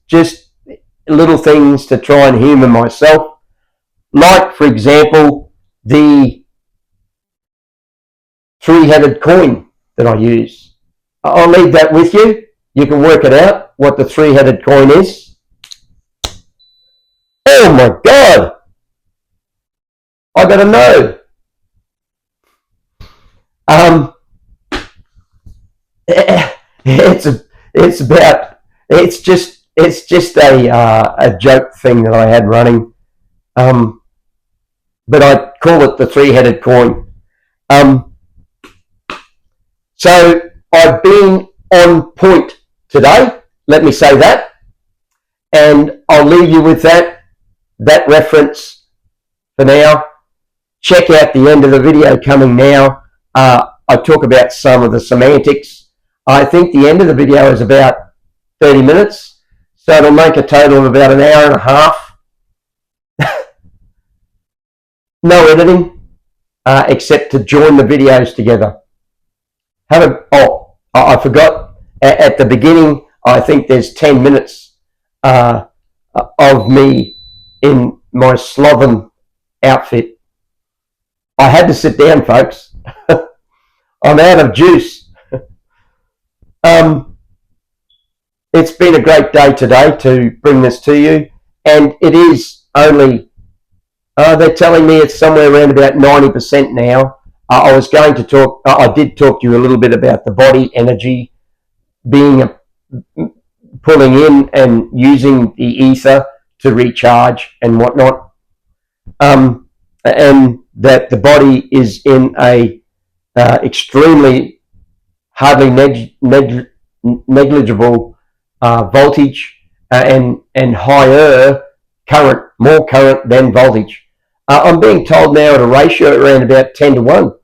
little things to try and humour myself. Like, for example, the three-headed coin that I use. I'll leave that with you. You can work it out, what the three-headed coin is. Oh my God! I gotta know. It's just a joke thing that I had running. But I call it the three-headed coin. So I've been on point today, let me say that, and I'll leave you with that reference for now. Check out the end of the video coming now. I talk about some of the semantics. I think the end of the video is about 30 minutes, so it'll make a total of about an hour and a half. No editing, except to join the videos together. I forgot, at the beginning, I think there's 10 minutes of me in my sloven outfit. I had to sit down, folks. I'm out of juice. It's been a great day today to bring this to you, and it is only, they're telling me it's somewhere around about 90% now. I did talk to you a little bit about the body energy being pulling in and using the ether to recharge and whatnot, and that the body is in a extremely hardly negligible voltage and higher current, more current than voltage. I'm being told now at a ratio around about 10-1.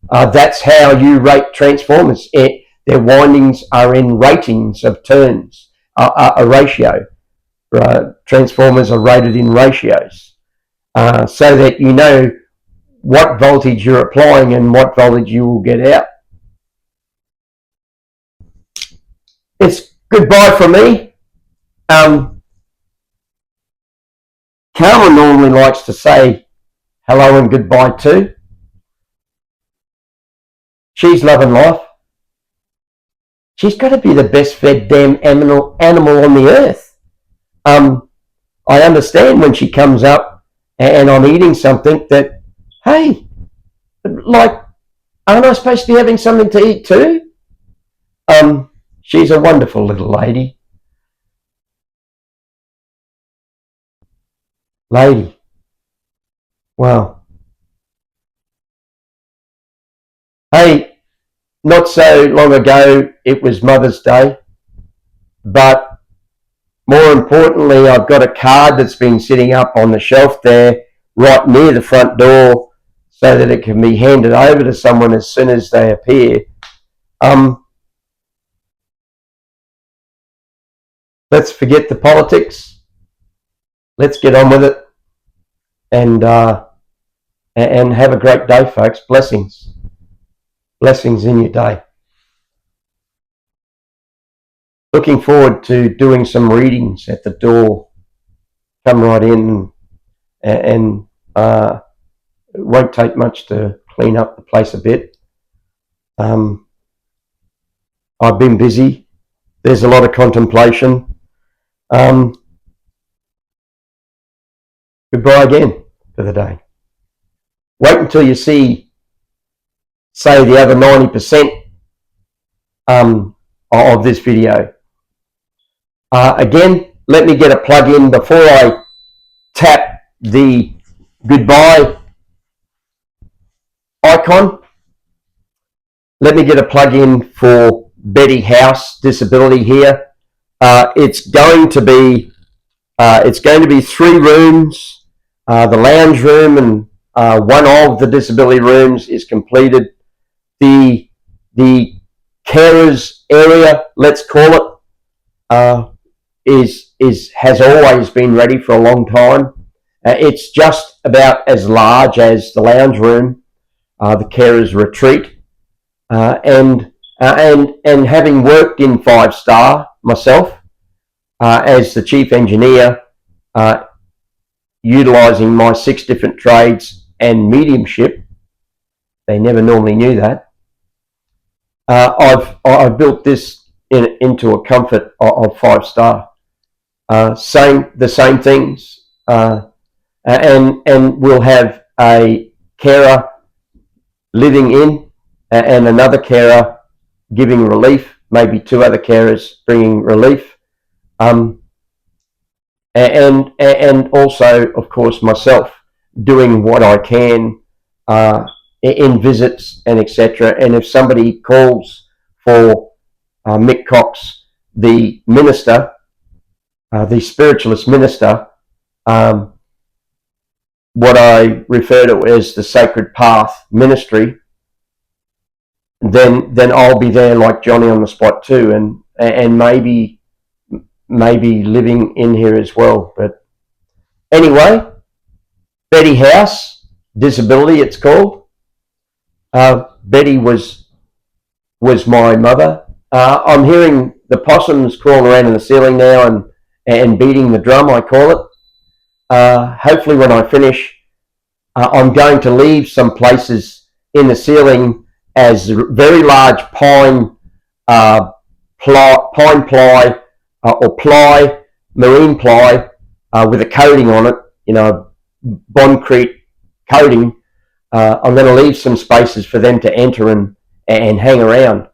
That's how you rate transformers. Their windings are in ratings of turns, a ratio. Transformers are rated in ratios, so that you know what voltage you're applying and what voltage you will get out. It's goodbye from me. Carmen normally likes to say hello and goodbye too. She's loving life. She's got to be the best fed damn animal on the earth. I understand when she comes up and I'm eating something that, hey, like, aren't I supposed to be having something to eat too? She's a wonderful little lady. Wow. Hey, not so long ago, it was Mother's Day, but more importantly, I've got a card that's been sitting up on the shelf there, right near the front door, so that it can be handed over to someone as soon as they appear. Let's forget the politics. Let's get on with it, and have a great day, folks. Blessings. Blessings in your day. Looking forward to doing some readings at the door. Come right in, and it won't take much to clean up the place a bit. I've been busy. There's a lot of contemplation. Goodbye again for the day. Wait until you see, say, the other 90% of this video. Again, let me get a plug in before I tap the goodbye icon. Let me get a plug in for Betty House Disability here. It's going to be 3 rooms. The lounge room and one of the disability rooms is completed. The carers area, let's call it, has always been ready for a long time. It's just about as large as the lounge room, the carers retreat, and having worked in 5-star myself as the chief engineer, utilising my 6 different trades and mediumship. They never normally knew that. I've built this into a comfort of 5-star. The same things, and we'll have a carer living in and another carer giving relief, maybe 2 other carers bringing relief, and also, of course, myself doing what I can in visits and etc. And if somebody calls for Mick Cox, the minister, the spiritualist minister, what I refer to as the Sacred Path Ministry, then I'll be there like Johnny on the spot too, and maybe living in here as well. But anyway, Betty House Disability, it's called. Betty was my mother. I'm hearing the possums crawling around in the ceiling now and beating the drum, I call it. Hopefully when I finish, I'm going to leave some places in the ceiling as very large pine ply or ply, marine ply, with a coating on it, bondcrete coating. I'm going to leave some spaces for them to enter and hang around.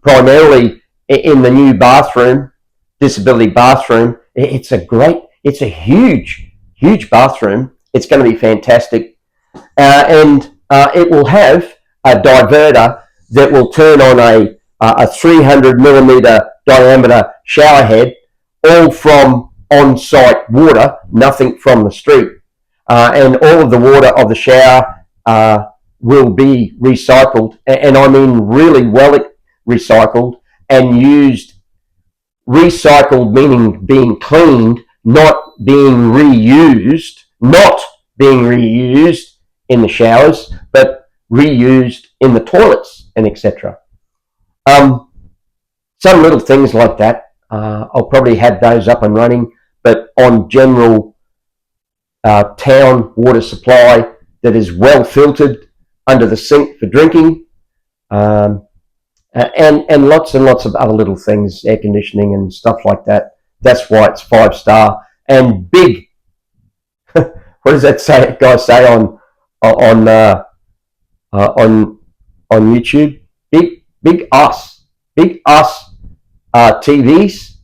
Primarily in the new bathroom, disability bathroom. It's a huge bathroom. It's going to be fantastic. And it will have a diverter that will turn on a 300 millimeter diameter shower head, all from on-site water, nothing from the street. And all of the water of the shower will be recycled, and I mean really well recycled and used. Recycled meaning being cleaned, not being reused in the showers, but reused in the toilets and etc. Some little things like that. I'll probably have those up and running, but on general town water supply that is well filtered under the sink for drinking, and lots and lots of other little things, air conditioning and stuff like that. That's why it's 5-star and big. What does that guy say on YouTube? Big us TVs,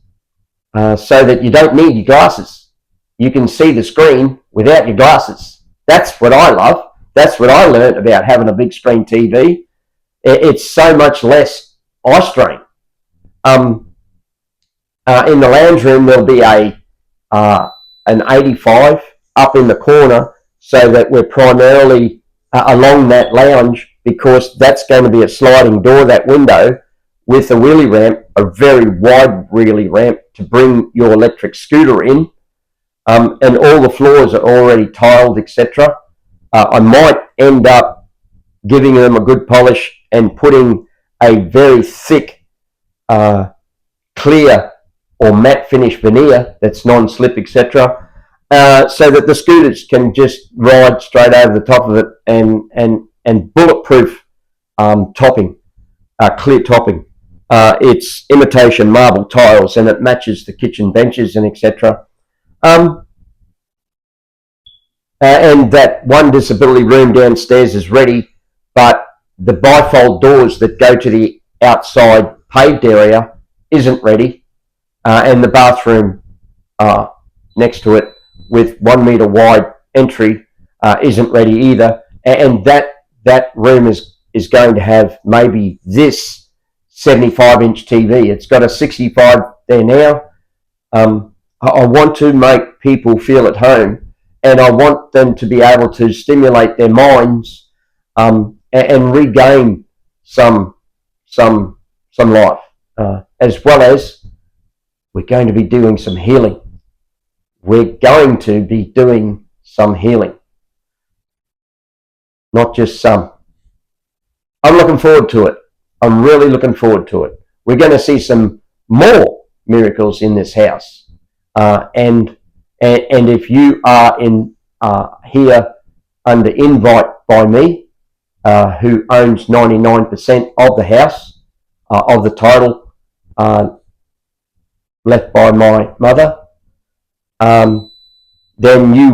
so that you don't need your glasses. You can see the screen without your glasses. That's what I love. That's what I learned about having a big screen TV. It's so much less eye strain. In the lounge room, there'll be an 85 up in the corner, so that we're primarily along that lounge, because that's going to be a sliding door, that window, with a wheelie ramp, a very wide wheelie ramp to bring your electric scooter in. And all the floors are already tiled, etc. I might end up giving them a good polish, and putting a very thick, clear or matte finish veneer that's non-slip, etc., so that the scooters can just ride straight over the top of it, and bulletproof topping, clear topping. It's imitation marble tiles, and it matches the kitchen benches and etc. And that one disability room downstairs is ready, but the bifold doors that go to the outside paved area isn't ready, and the bathroom next to it with 1 metre wide entry isn't ready either. And that room is going to have maybe this 75-inch TV. It's got a 65 there now. I want to make people feel at home, and I want them to be able to stimulate their minds and regain some life, as well as we're going to be doing some healing. We're going to be doing some healing, not just some. I'm looking forward to it. I'm really looking forward to it. We're going to see some more miracles in this house, and if you are in here under invite by me, who owns 99% of the house, of the title left by my mother, then you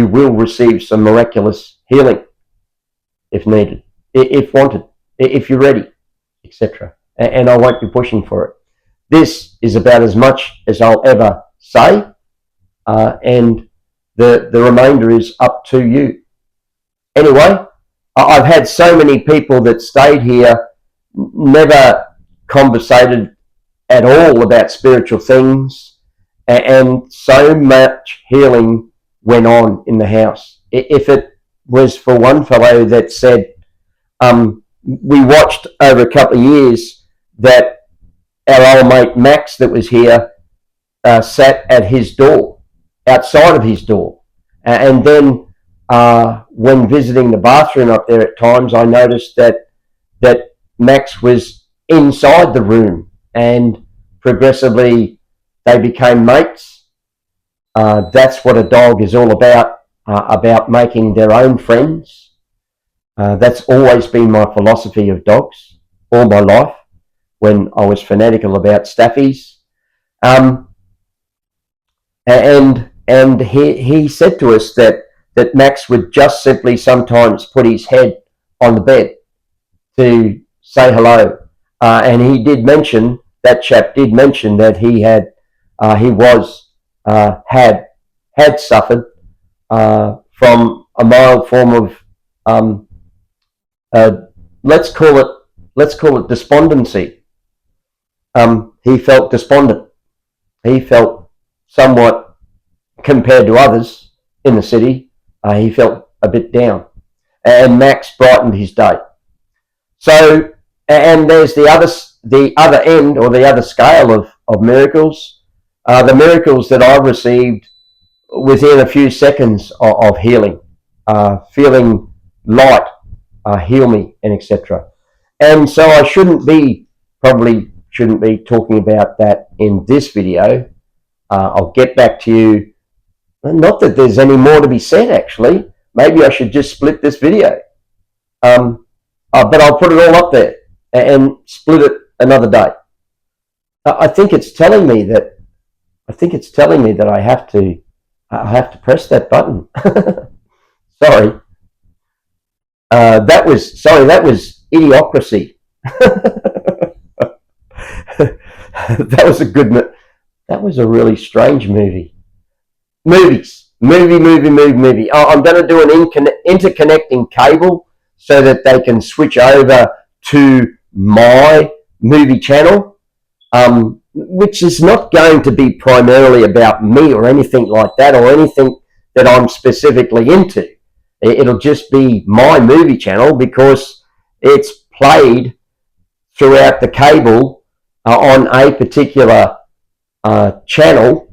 will receive some miraculous healing if needed, if wanted, if you're ready, etc. And I won't be pushing for it. This is about as much as I'll ever say, and the remainder is up to you. Anyway, I've had so many people that stayed here, never conversated at all about spiritual things, and so much healing went on in the house. If it was for one fellow that said, we watched over a couple of years that our old mate Max that was here sat at his door, outside of his door, and then when visiting the bathroom up there at times, I noticed that Max was inside the room, and progressively they became mates. That's what a dog is all about making their own friends. That's always been my philosophy of dogs all my life, when I was fanatical about staffies. And he said to us that Max would just simply sometimes put his head on the bed to say hello. And he did mention, that chap did mention, that he had suffered from a mild form of let's call it despondency. He felt despondent. He felt somewhat, compared to others in the city, he felt a bit down. And Max brightened his day. So, and there's the other end, or the other scale of miracles. The miracles that I received within a few seconds of healing, feeling light, heal me, and etc. And so I probably shouldn't be talking about that in this video. I'll get back to you. Not that there's any more to be said, actually. Maybe I should just split this video. But I'll put it all up there and split it another day. I think it's telling me that I have to press that button. Sorry. That was Idiocracy. That was a really strange movie. Movie. I'm going to do an interconnecting cable so that they can switch over to my movie channel, which is not going to be primarily about me or anything like that, or anything that I'm specifically into. It'll just be my movie channel, because it's played throughout the cable on a particular channel,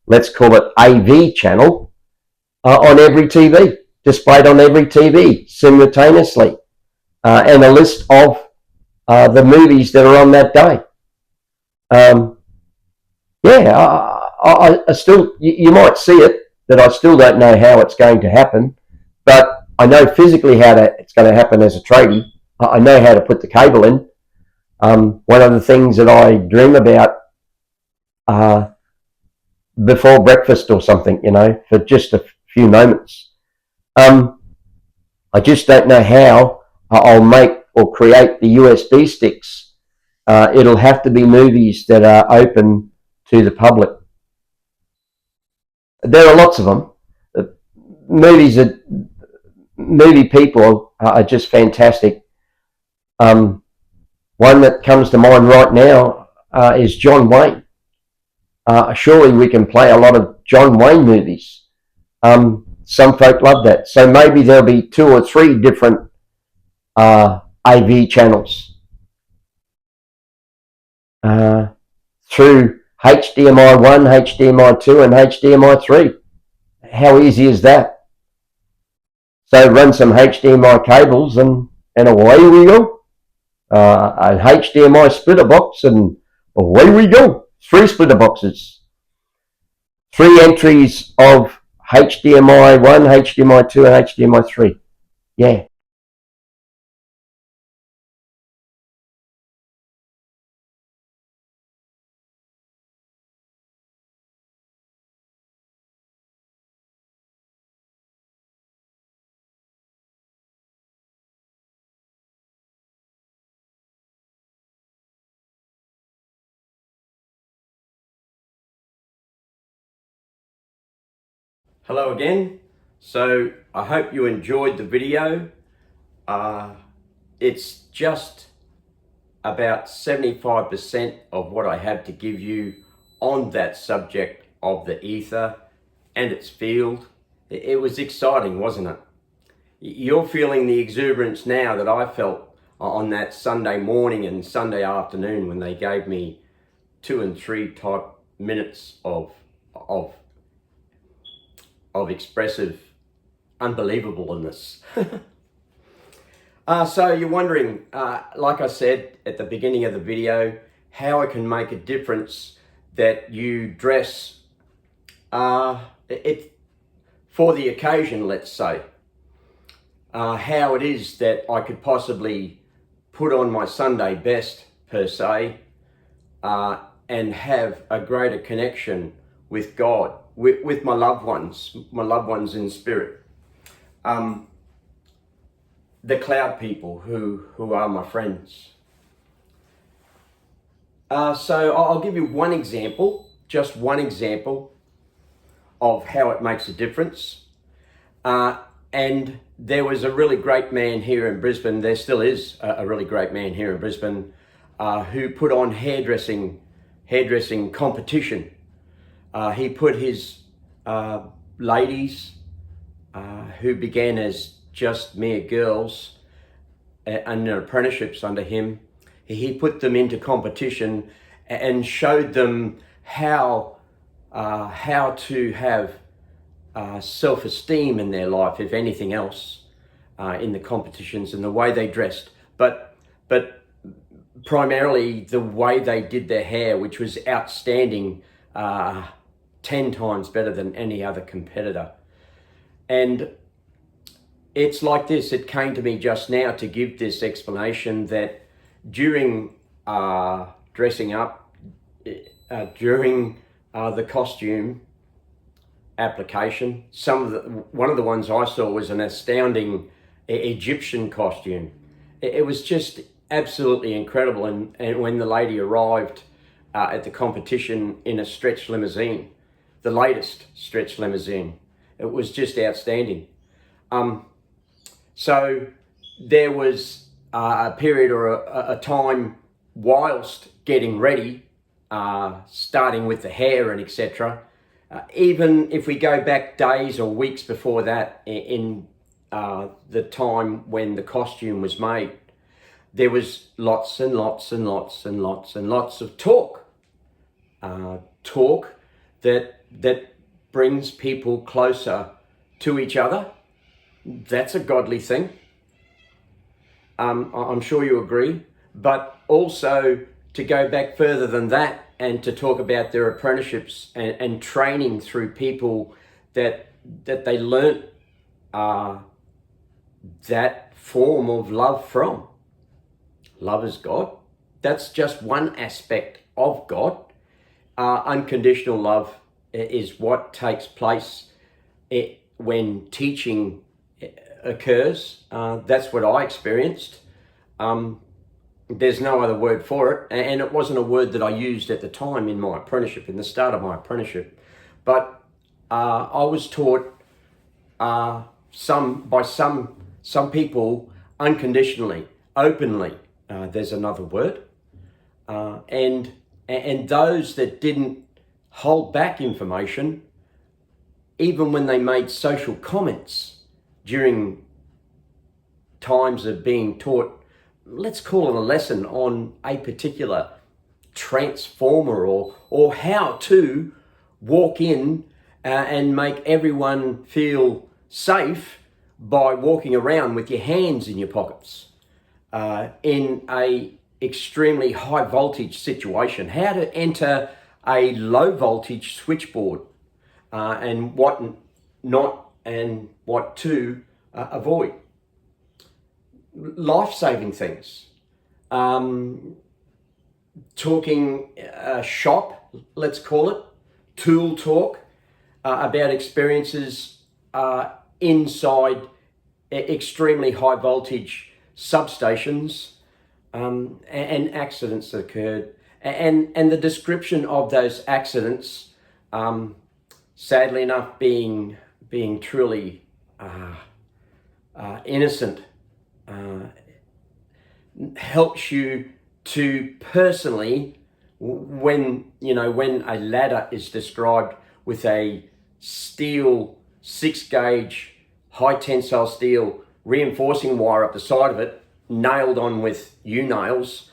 let's call it AV channel, on every TV. displayed on every TV simultaneously, and a list of the movies that are on that day. I still, you might see it, that I still don't know how it's going to happen, but I know physically how it's going to happen as a tradie. I know how to put the cable in. One of the things that I dream about before breakfast or something, for just a few moments. I just don't know how I'll make or create the USB sticks. It'll have to be movies that are open to the public. There are lots of them. Movies that movie people are just fantastic. One that comes to mind right now is John Wayne. Surely we can play a lot of John Wayne movies. Some folk love that. So maybe there'll be 2 or 3 different AV channels through HDMI 1, HDMI 2 and HDMI 3. How easy is that? So run some HDMI cables and away we go. An HDMI splitter box and away we go. 3 splitter boxes. 3 entries of HDMI 1, HDMI 2 and HDMI 3. Yeah. Hello again. So I hope you enjoyed the video. It's just about 75% of what I have to give you on that subject of the ether and its field. It was exciting, wasn't it? You're feeling the exuberance now that I felt on that Sunday morning and Sunday afternoon when they gave me 2 and 3 type minutes of expressive unbelievableness. So you're wondering, like I said at the beginning of the video, how I can make a difference that you dress it for the occasion, let's say. How it is that I could possibly put on my Sunday best, per se, and have a greater connection with God, with my loved ones in spirit. The cloud people who are my friends. So I'll give you one example, just one example of how it makes a difference. And there was a really great man here in Brisbane, there still is a really great man here in Brisbane, who put on hairdressing competition. He put his ladies who began as just mere girls and apprenticeships under him, he put them into competition and showed them how to have self-esteem in their life, if anything else, in the competitions and the way they dressed, but primarily the way they did their hair, which was outstanding, 10 times better than any other competitor. And it's like this, it came to me just now to give this explanation that during dressing up, during the costume application, one of the ones I saw was an astounding Egyptian costume. It was just absolutely incredible. And when the lady arrived at the competition in a stretch limousine, the latest stretch limousine, it was just outstanding. So there was a period or a time whilst getting ready, starting with the hair and etc. Even if we go back days or weeks before that, in the time when the costume was made, there was lots and lots and lots and lots and lots of talk. Talk that brings people closer to each other, That's a godly thing. I'm sure you agree. But also to go back further than that and to talk about their apprenticeships and training through people that they learnt that form of love from. Love is God. That's just one aspect of God. Unconditional love is what takes place when teaching occurs. That's what I experienced. There's no other word for it, and it wasn't a word that I used at the time in my apprenticeship, in the start of my apprenticeship. But I was taught by some people unconditionally, openly. There's another word, and those that didn't hold back information, even when they made social comments during times of being taught, let's call it a lesson on a particular transformer or how to walk in and make everyone feel safe by walking around with your hands in your pockets in a extremely high voltage situation, how to enter a low voltage switchboard and what not and what to avoid. Life-saving things. Talking shop, let's call it, tool talk about experiences inside extremely high voltage substations and accidents that occurred, and the description of those accidents, sadly enough, being truly innocent, helps you to personally, when a ladder is described with a steel 6-gauge high tensile steel reinforcing wire up the side of it, nailed on with U-nails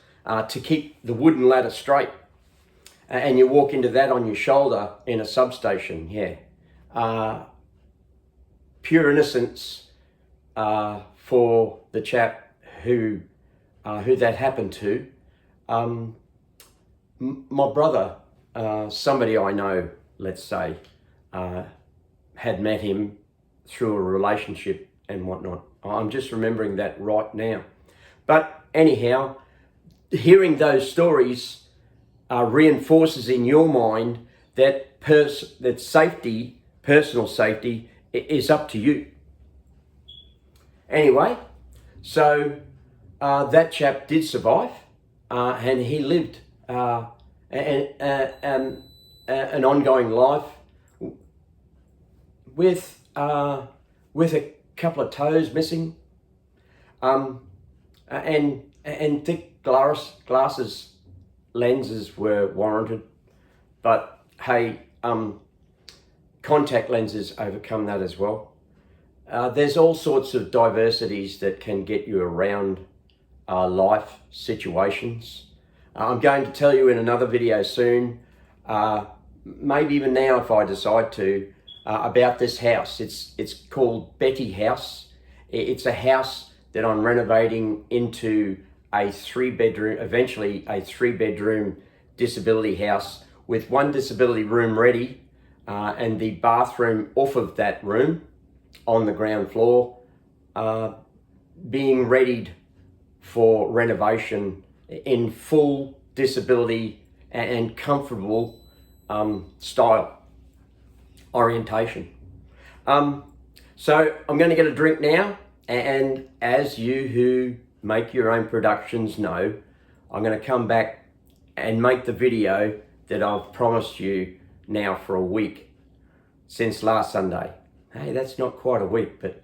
to keep the wooden ladder straight, and you walk into that on your shoulder in a substation. Pure innocence for the chap who that happened to. My brother, somebody I know, let's say, had met him through a relationship and whatnot. I'm just remembering that right now. But anyhow, hearing those stories reinforces in your mind that safety, personal safety, is up to you. Anyway, so that chap did survive, and he lived an ongoing life with a couple of toes missing, and thick glasses lenses were warranted, but hey, contact lenses overcome that as well. There's all sorts of diversities that can get you around life situations. I'm going to tell you in another video soon, maybe even now if I decide to, about this house. It's called Betty House. It's a house that I'm renovating into eventually a 3-bedroom disability house with one disability room ready, and the bathroom off of that room on the ground floor, being readied for renovation in full disability and comfortable style orientation. So I'm going to get a drink now, and as you who make your own productions know, I'm going to come back and make the video that I've promised you now for a week since last Sunday. Hey, that's not quite a week, but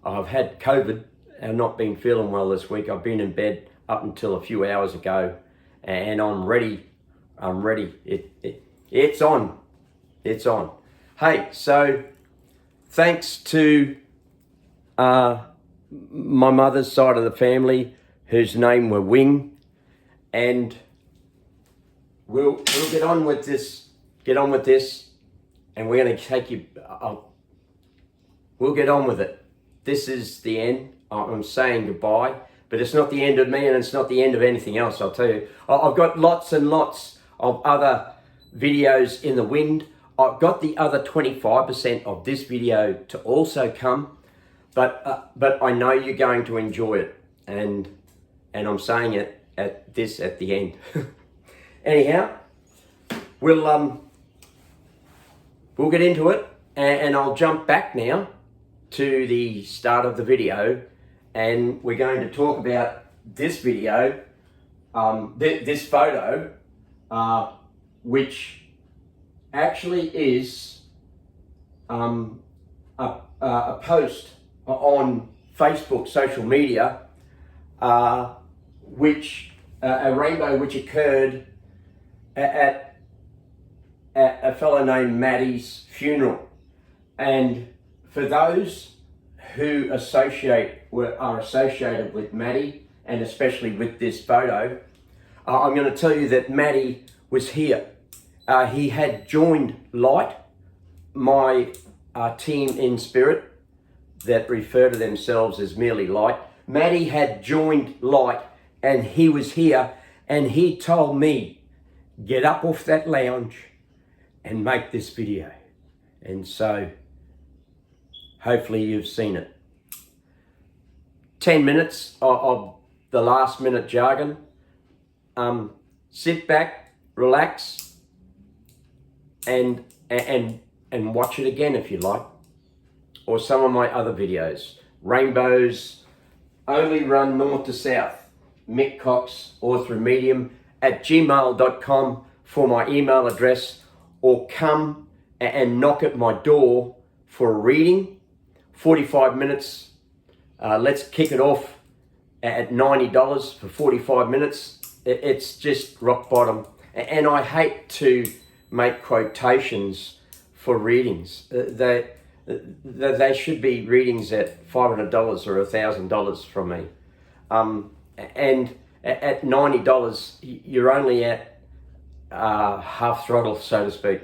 I've had COVID and not been feeling well this week. I've been in bed up until a few hours ago, and I'm ready. It's on. It's on. Hey, so thanks to my mother's side of the family, whose name were Wing, and we'll get on with this. Get on with this, and we're going to take you. We'll get on with it. this is the end. I'm saying goodbye, but it's not the end of me, and it's not the end of anything else, I'll tell you. I've got lots and lots of other videos in the wind. I've got the other 25% of this video to also come, but I know you're going to enjoy it, and I'm saying it at the end. Anyhow, we'll get into it, and I'll jump back now to the start of the video, and we're going to talk about this video, this photo, which actually is a post on Facebook social media, which a rainbow which occurred at a fellow named Maddie's funeral. And for those who are associated with Maddie, and especially with this photo, I'm going to tell you that Maddie was here. He had joined Light, my team in spirit that refer to themselves as merely Light. Maddie had joined Light, and he was here, and he told me, get up off that lounge and make this video. And so hopefully you've seen it. 10 minutes of the last minute jargon. Sit back, relax, and watch it again if you like. Or some of my other videos. Rainbows only run north to south. Mick Cox, or through Medium at gmail.com for my email address, or come and knock at my door for a reading. 45 minutes. Let's kick it off at $90 for 45 minutes. It's just rock bottom. And I hate to make quotations for readings. They should be readings at $500 or $1,000 from me. And at $90, you're only at half throttle, so to speak.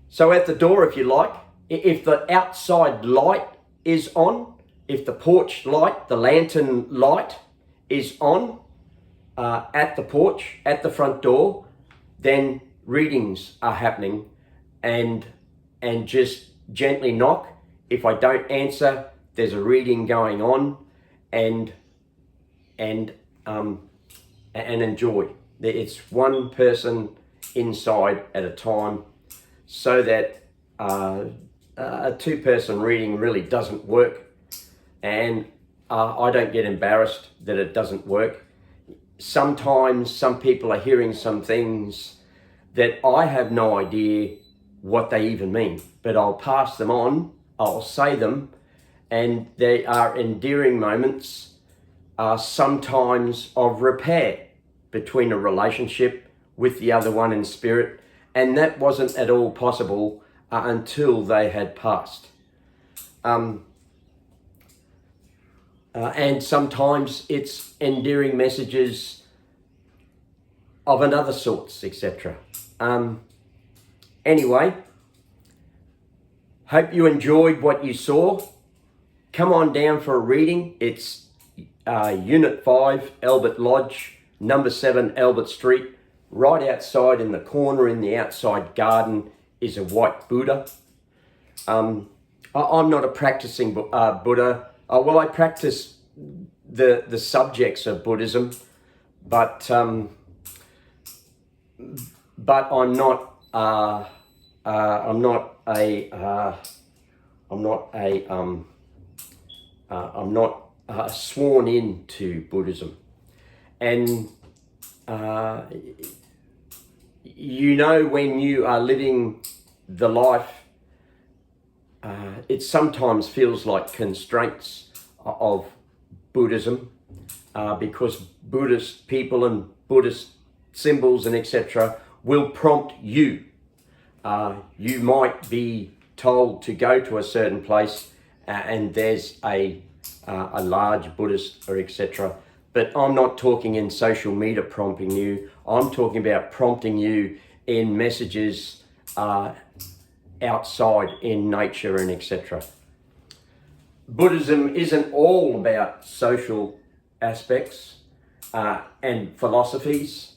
So at the door, if you like, if the outside light is on, if the porch light, the lantern light is on at the porch, at the front door, then readings are happening, and just gently knock. If I don't answer, there's a reading going on, and enjoy. It's one person inside at a time, so that a two-person reading really doesn't work, and I don't get embarrassed that it doesn't work. Sometimes some people are hearing some things that I have no idea what they even mean, but I'll pass them on, I'll say them, and they are endearing moments, sometimes of repair between a relationship with the other one in spirit, and that wasn't at all possible until they had passed. And sometimes it's endearing messages of another sorts, etc. Anyway, hope you enjoyed what you saw. Come on down for a reading. It's Unit 5, Albert Lodge, number 7, Albert Street. Right outside in the corner in the outside garden is a white Buddha. I'm not a practicing Buddha. Well, I practice the subjects of Buddhism, but I'm not sworn into Buddhism. And you know, when you are living the life, it sometimes feels like constraints of Buddhism, because Buddhist people and Buddhist symbols and etc. will prompt you. You might be told to go to a certain place and there's a large Buddhist or etc. But I'm not talking in social media prompting you. I'm talking about prompting you in messages outside in nature and etc. Buddhism isn't all about social aspects and philosophies,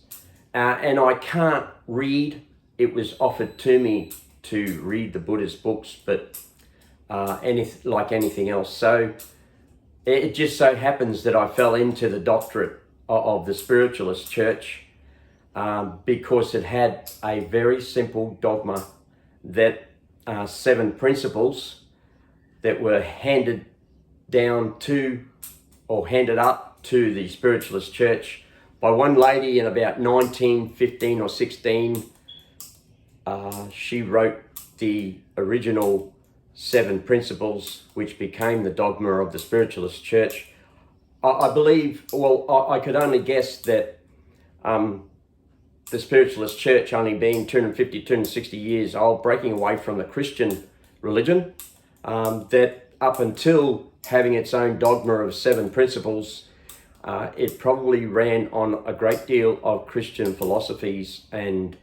and I can't read. It was offered to me to read the Buddhist books, but like anything else. So it just so happens that I fell into the doctorate of the spiritualist church because it had a very simple dogma that 7 principles that were handed down to, or handed up to the spiritualist church by one lady in about 1915 or 16. She wrote the original 7 principles, which became the dogma of the spiritualist church. I believe, well, I could only guess that the spiritualist church, only being 250, 260 years old, breaking away from the Christian religion, that up until having its own dogma of 7 principles, it probably ran on a great deal of Christian philosophies and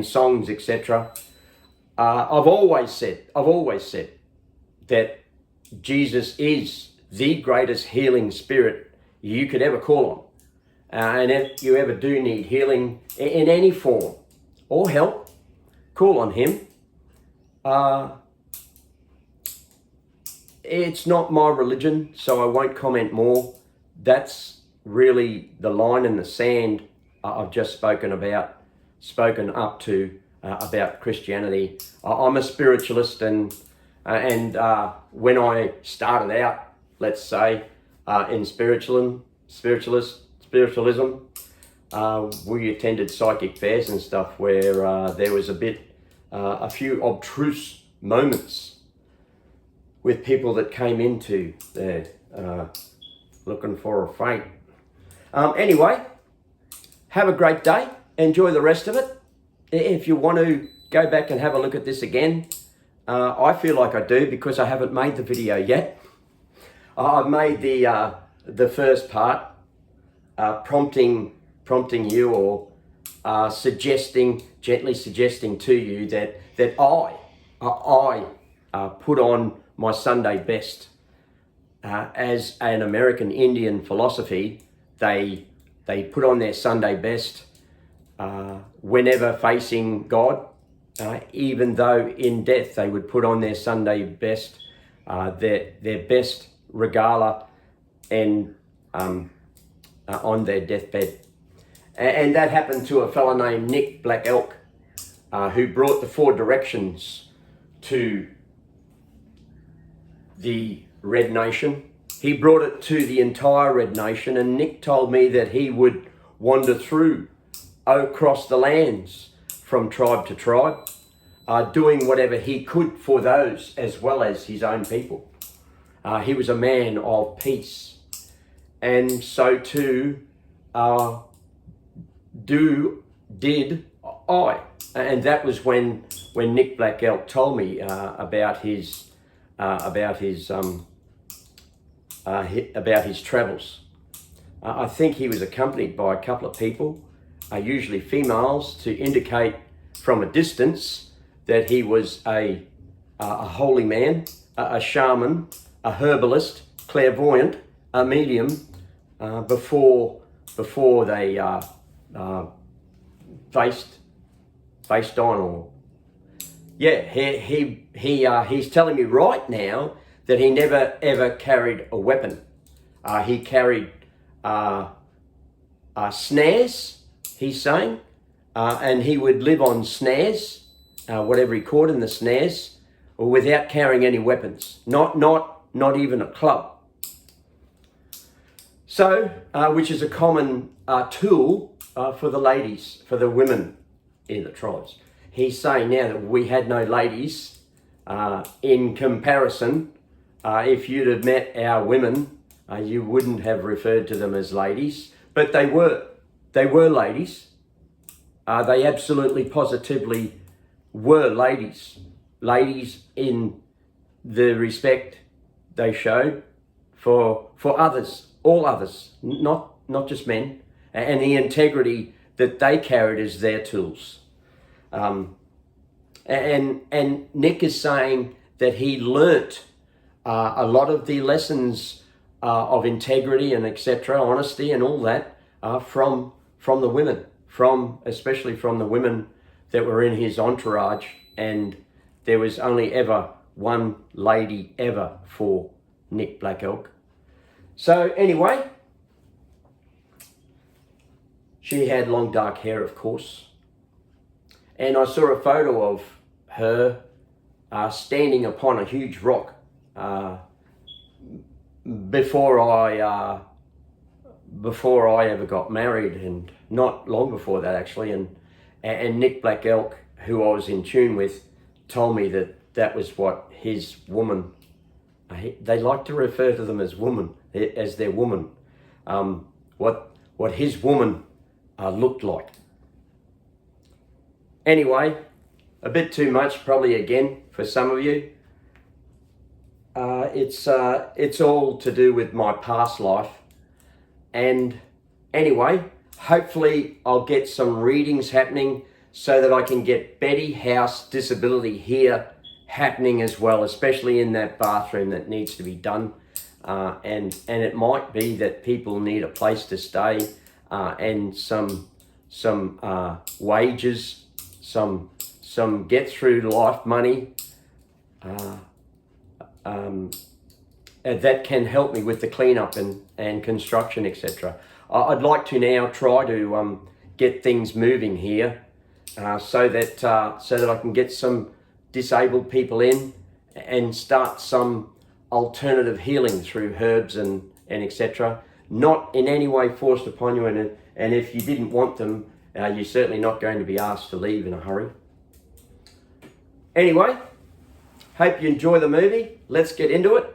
songs, etc. I've always said that Jesus is the greatest healing spirit you could ever call on. And if you ever do need healing in any form or help, call on him. It's not my religion, so I won't comment more. That's really the line in the sand I've just spoken up to about Christianity. I'm a spiritualist, and when I started out, let's say, in spiritualism, we attended psychic fairs and stuff where there was a few obtruse moments with people that came into there looking for a fight. Anyway, have a great day. Enjoy the rest of it. If you want to go back and have a look at this again, I feel like I do because I haven't made the video yet. I've made the first part, prompting you, or gently suggesting to you that I put on my Sunday best. As an American Indian philosophy, they put on their Sunday best whenever facing God, even though in death they would put on their Sunday best, their best regala, and on their deathbed. And that happened to a fellow named Nick Black Elk, who brought the 4 directions to the Red Nation. He brought it to the entire Red Nation, and Nick told me that he would wander through across the lands from tribe to tribe, doing whatever he could for those as well as his own people. He was a man of peace, and so too did I. And that was when Nick Black Elk told me about his travels. I think he was accompanied by a couple of people, usually females, to indicate from a distance that he was a holy man, a shaman, a herbalist, clairvoyant, a medium, before they faced on. Or he's telling me right now that he never ever carried a weapon. He carried snares, he's saying, and he would live on snares, whatever he caught in the snares, without carrying any weapons, not even a club. So, which is a common tool for the ladies, for the women in the tribes. He's saying now that we had no ladies. In comparison, if you'd have met our women, you wouldn't have referred to them as ladies, but they were ladies. They absolutely positively were ladies in the respect they showed for others, all others, not just men, and the integrity that they carried as their tools. And Nick is saying that he learnt a lot of the lessons of integrity and etc., honesty and all that, from the women, especially from the women that were in his entourage. And there was only ever one lady ever for Nick Black Elk. So anyway, she had long dark hair, of course. And I saw a photo of her standing upon a huge rock before I ever got married, and not long before that actually. And Nick Black Elk, who I was in tune with, told me that was what his woman, they like to refer to them as woman, as their woman, what his woman looked like. Anyway, a bit too much probably again for some of you. It's all to do with my past life. And anyway, hopefully I'll get some readings happening so that I can get Betty House Disability here happening as well, especially in that bathroom that needs to be done. And it might be that people need a place to stay, and some wages, some get through life money, that can help me with the cleanup and construction, etc. I'd like to now try to get things moving here, so that I can get some disabled people in and start some alternative healing through herbs and etc. Not in any way forced upon you, and if you didn't want them, you're certainly not going to be asked to leave in a hurry. Anyway, hope you enjoy the movie. Let's get into it,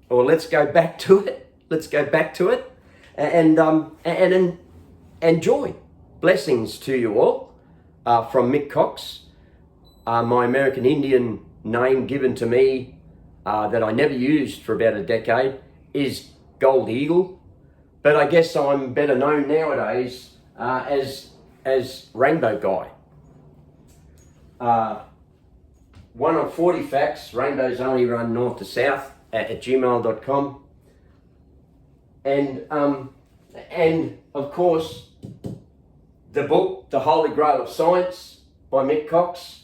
or let's go back to it. Let's go back to it, and enjoy. Blessings to you all from Mick Cox. My American Indian name given to me that I never used for about a decade is Gold Eagle, but I guess I'm better known nowadays as Rainbow Guy. One of 40 facts, rainbows only run north to south at gmail.com. And of course, the book, The Holy Grail of Science by Mick Cox.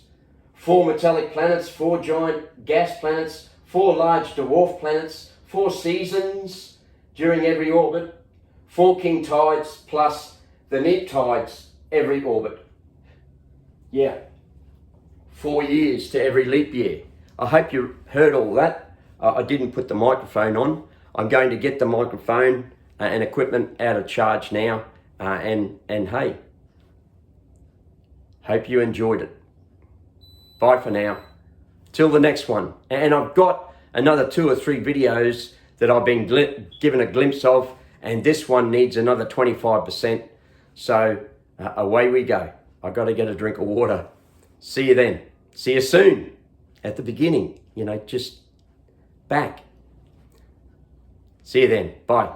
4 metallic planets, 4 giant gas planets, 4 large dwarf planets, 4 seasons during every orbit, 4 king tides plus the neap tides every orbit. Yeah, 4 years to every leap year. I hope you heard all that. I didn't put the microphone on. I'm going to get the microphone and equipment out of charge now. And hey, hope you enjoyed it. Bye for now. Till the next one. And I've got another 2 or 3 videos that I've been given a glimpse of, and this one needs another 25%. So away we go. I've got to get a drink of water. See you then. See you soon. At the beginning, just back. See you then. Bye.